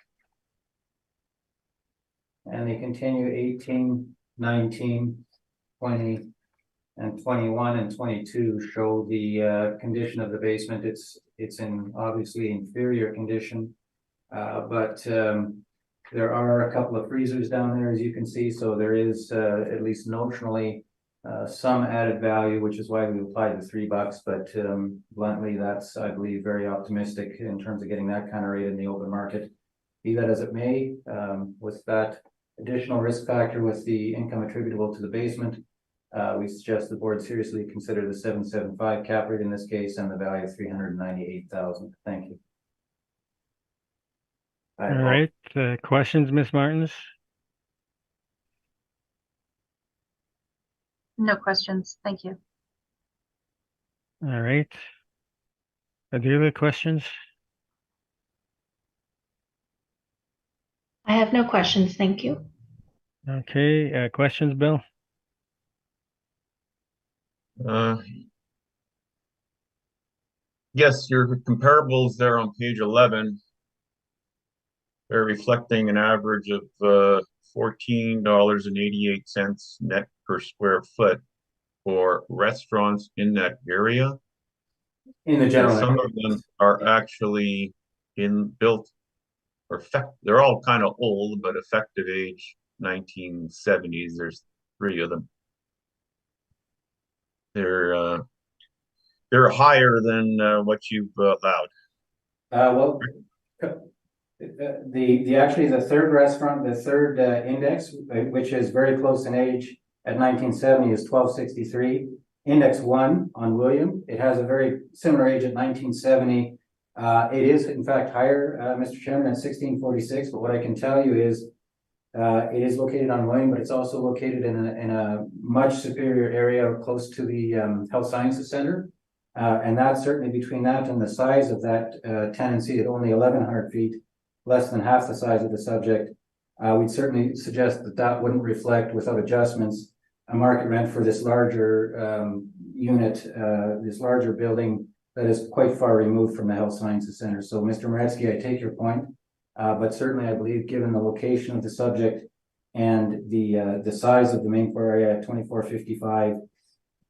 And they continue 18, 19, 20, and 21 and 22 show the condition of the basement. It's in obviously inferior condition, but there are a couple of freezers down there, as you can see, so there is at least notionally some added value, which is why we applied the $3, but bluntly, that's, I believe, very optimistic in terms of getting that kind of rate in the open market. Be that as it may, with that additional risk factor with the income attributable to the basement, we suggest the board seriously consider the 775 cap rate in this case and the value of $398,000. Thank you. All right, questions, Ms. Martins? No questions. Thank you. All right. Are there other questions? I have no questions, thank you. Okay, questions, Bill? Yes, your comparables there on page 11, they're reflecting an average of $14.88 net per square foot for restaurants in that area. In the general, some of them are actually built or they're all kind of old, but effective age 1970s. There's 3 of them. They're higher than what you've allowed. Well, actually the third restaurant, the third index, which is very close in age at 1970, is 1263. Index 1 on William, it has a very similar age at 1970. It is in fact higher, Mr. Chairman, at 1646. But what I can tell you is it is located on William, but it's also located in a much superior area close to the Health Sciences Center. And that's certainly between that and the size of that tenancy at only 1,100 feet, less than half the size of the subject. We'd certainly suggest that wouldn't reflect, without adjustments, a market rent for this larger unit, this larger building that is quite far removed from the Health Sciences Center. So, Mr. Moretsky, I take your point, but certainly I believe, given the location of the subject and the size of the main floor area at 2455,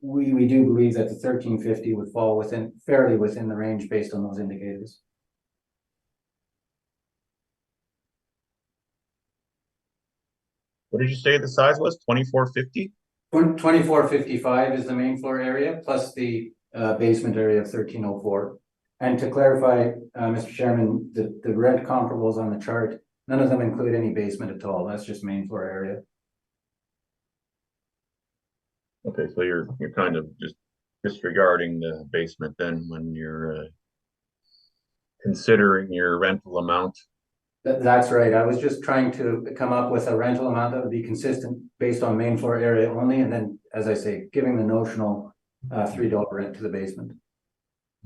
we do believe that the 1350 would fall fairly within the range based on those indicators. What did you say the size was? 2450? 2455 is the main floor area plus the basement area of 1304. And to clarify, Mr. Chairman, the red comparables on the chart, none of them include any basement at all. That's just main floor area. Okay, so you're kind of just disregarding the basement then when you're considering your rental amount. That's right. I was just trying to come up with a rental amount that would be consistent based on main floor area only, and then, as I say, giving the notional $3 rent to the basement.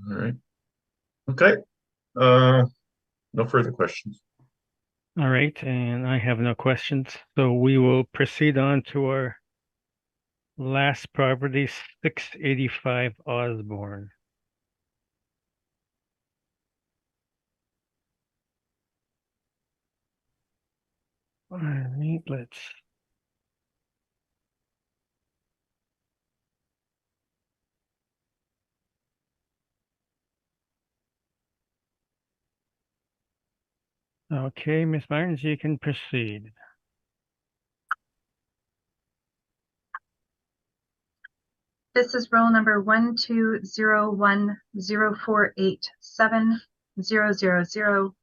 All right. Okay. No further questions. All right, and I have no questions, so we will proceed on to our Last property, 685 Osborne. All right, let's. Okay, Ms. Martins, you can proceed. This is roll number 12010487000,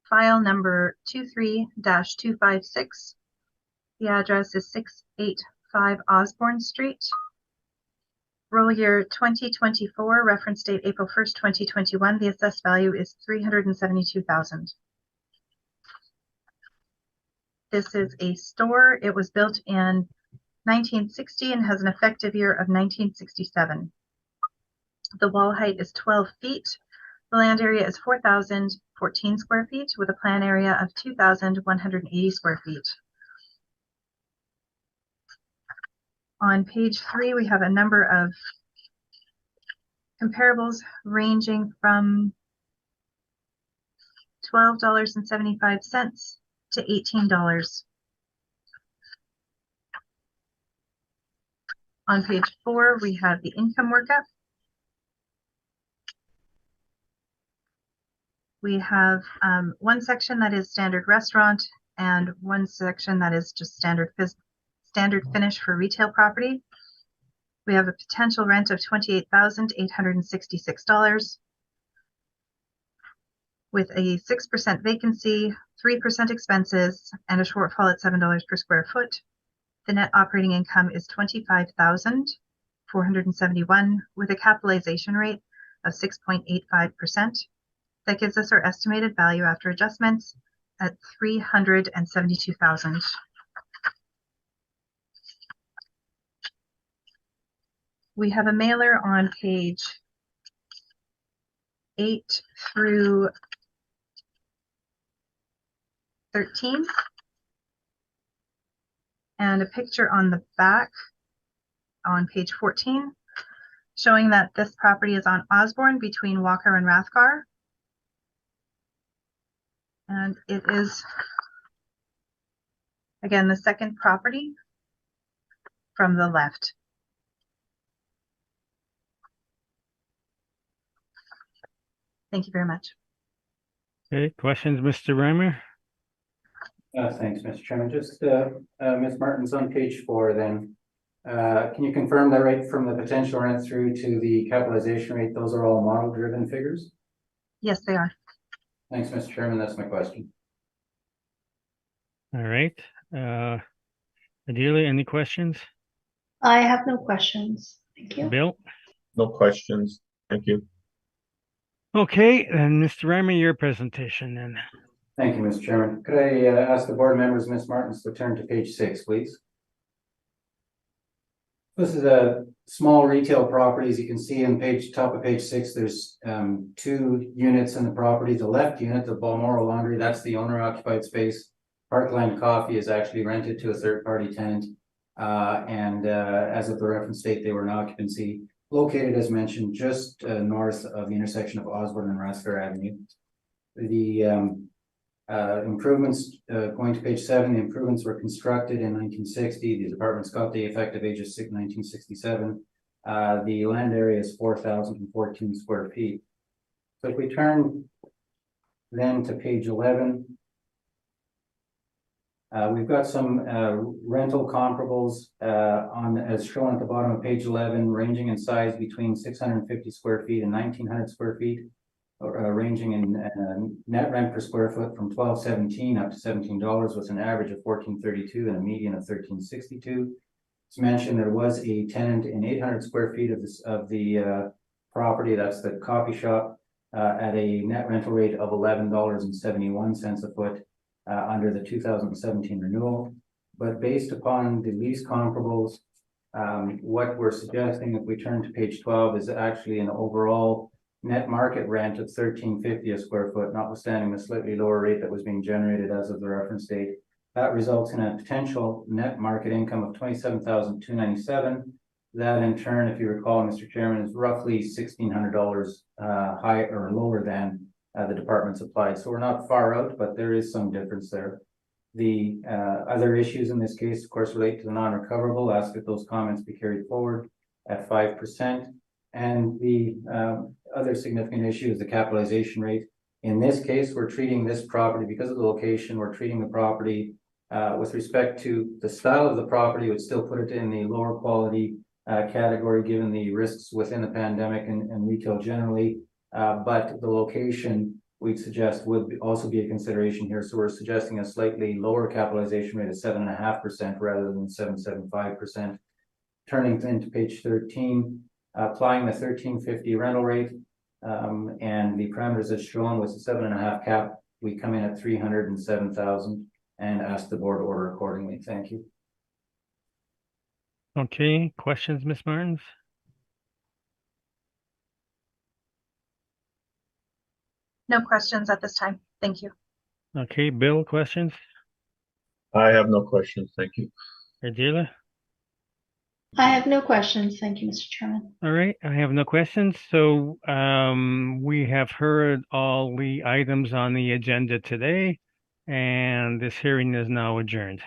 file number 23-256. The address is 685 Osborne Street. Roll year 2024, reference date April 1st, 2021. The assessed value is $372,000. This is a store. It was built in 1960 and has an effective year of 1967. The wall height is 12 feet. The land area is 4,014 square feet with a plan area of 2,180 square feet. On page 3, we have a number of comparables ranging from $12.75 to $18. On page 4, we have the income workup. We have one section that is standard restaurant and one section that is just standard finish for retail property. We have a potential rent of $28,866 with a 6% vacancy, 3% expenses, and a shortfall at $7 per square foot. The net operating income is $25,471 with a capitalization rate of 6.85%. That gives us our estimated value after adjustments at $372,000. We have a mailer on page 8 through 13 and a picture on the back on page 14 showing that this property is on Osborne between Walker and Rathgar. And it is, again, the second property from the left. Thank you very much. Okay, questions, Mr. Reimer? Thanks, Mr. Chairman. Just Ms. Martins, on page 4 then. Can you confirm that right from the potential rent through to the capitalization rate, those are all model driven figures? Yes, they are. Thanks, Mr. Chairman. That's my question. All right. Adelia, any questions? I have no questions. Thank you. Bill? No questions. Thank you. Okay, then Mr. Reimer, your presentation then. Thank you, Mr. Chairman. Could I ask the board members, Ms. Martins, to turn to page 6, please? This is a small retail property. As you can see on top of page 6, there's 2 units in the property. The left unit, the Balmoral Laundry, that's the owner occupied space. Parkland Coffee is actually rented to a third-party tenant. As of the reference date, they were in occupancy. Located, as mentioned, just north of the intersection of Osborne and Rathgar Avenue. The improvements, going to page 7, the improvements were constructed in 1960. These apartments got the effective age of 1967. The land area is 4,014 square feet. So if we turn then to page 11, we've got some rental comparables as shown at the bottom of page 11, ranging in size between 650 square feet and 1,900 square feet. Ranging in net rent per square foot from $12.17 up to $17 with an average of $14.32 and a median of $13.62. As mentioned, there was a tenant in 800 square feet of the property. That's the coffee shop at a net rental rate of $11.71 a foot under the 2017 renewal. But based upon the lease comparables, what we're suggesting if we turn to page 12 is actually an overall net market rent of $13.50 a square foot, notwithstanding the slightly lower rate that was being generated as of the reference date. That results in a potential net market income of $27,297. That in turn, if you recall, Mr. Chairman, is roughly $1,600 higher or lower than the department's applied. So we're not far out, but there is some difference there. The other issues in this case, of course, relate to the non-recoverable. Ask that those comments be carried forward at 5%. And the other significant issue is the capitalization rate. In this case, we're treating this property, because of the location, we're treating the property with respect to the style of the property, would still put it in the lower quality category, given the risks within the pandemic and retail generally. But the location, we'd suggest, would also be a consideration here. So we're suggesting a slightly lower capitalization rate of 7.5% rather than 7.75%. Turning into page 13, applying the 1350 rental rate and the parameters as shown with the 7.5 cap, we come in at 307,000 and ask the board order accordingly. Thank you. Okay, questions, Ms. Martins? No questions at this time. Thank you. Okay, Bill, questions? I have no questions. Thank you. Adela? I have no questions. Thank you, Mr. Chairman. All right, I have no questions. So we have heard all the items on the agenda today, and this hearing is now adjourned.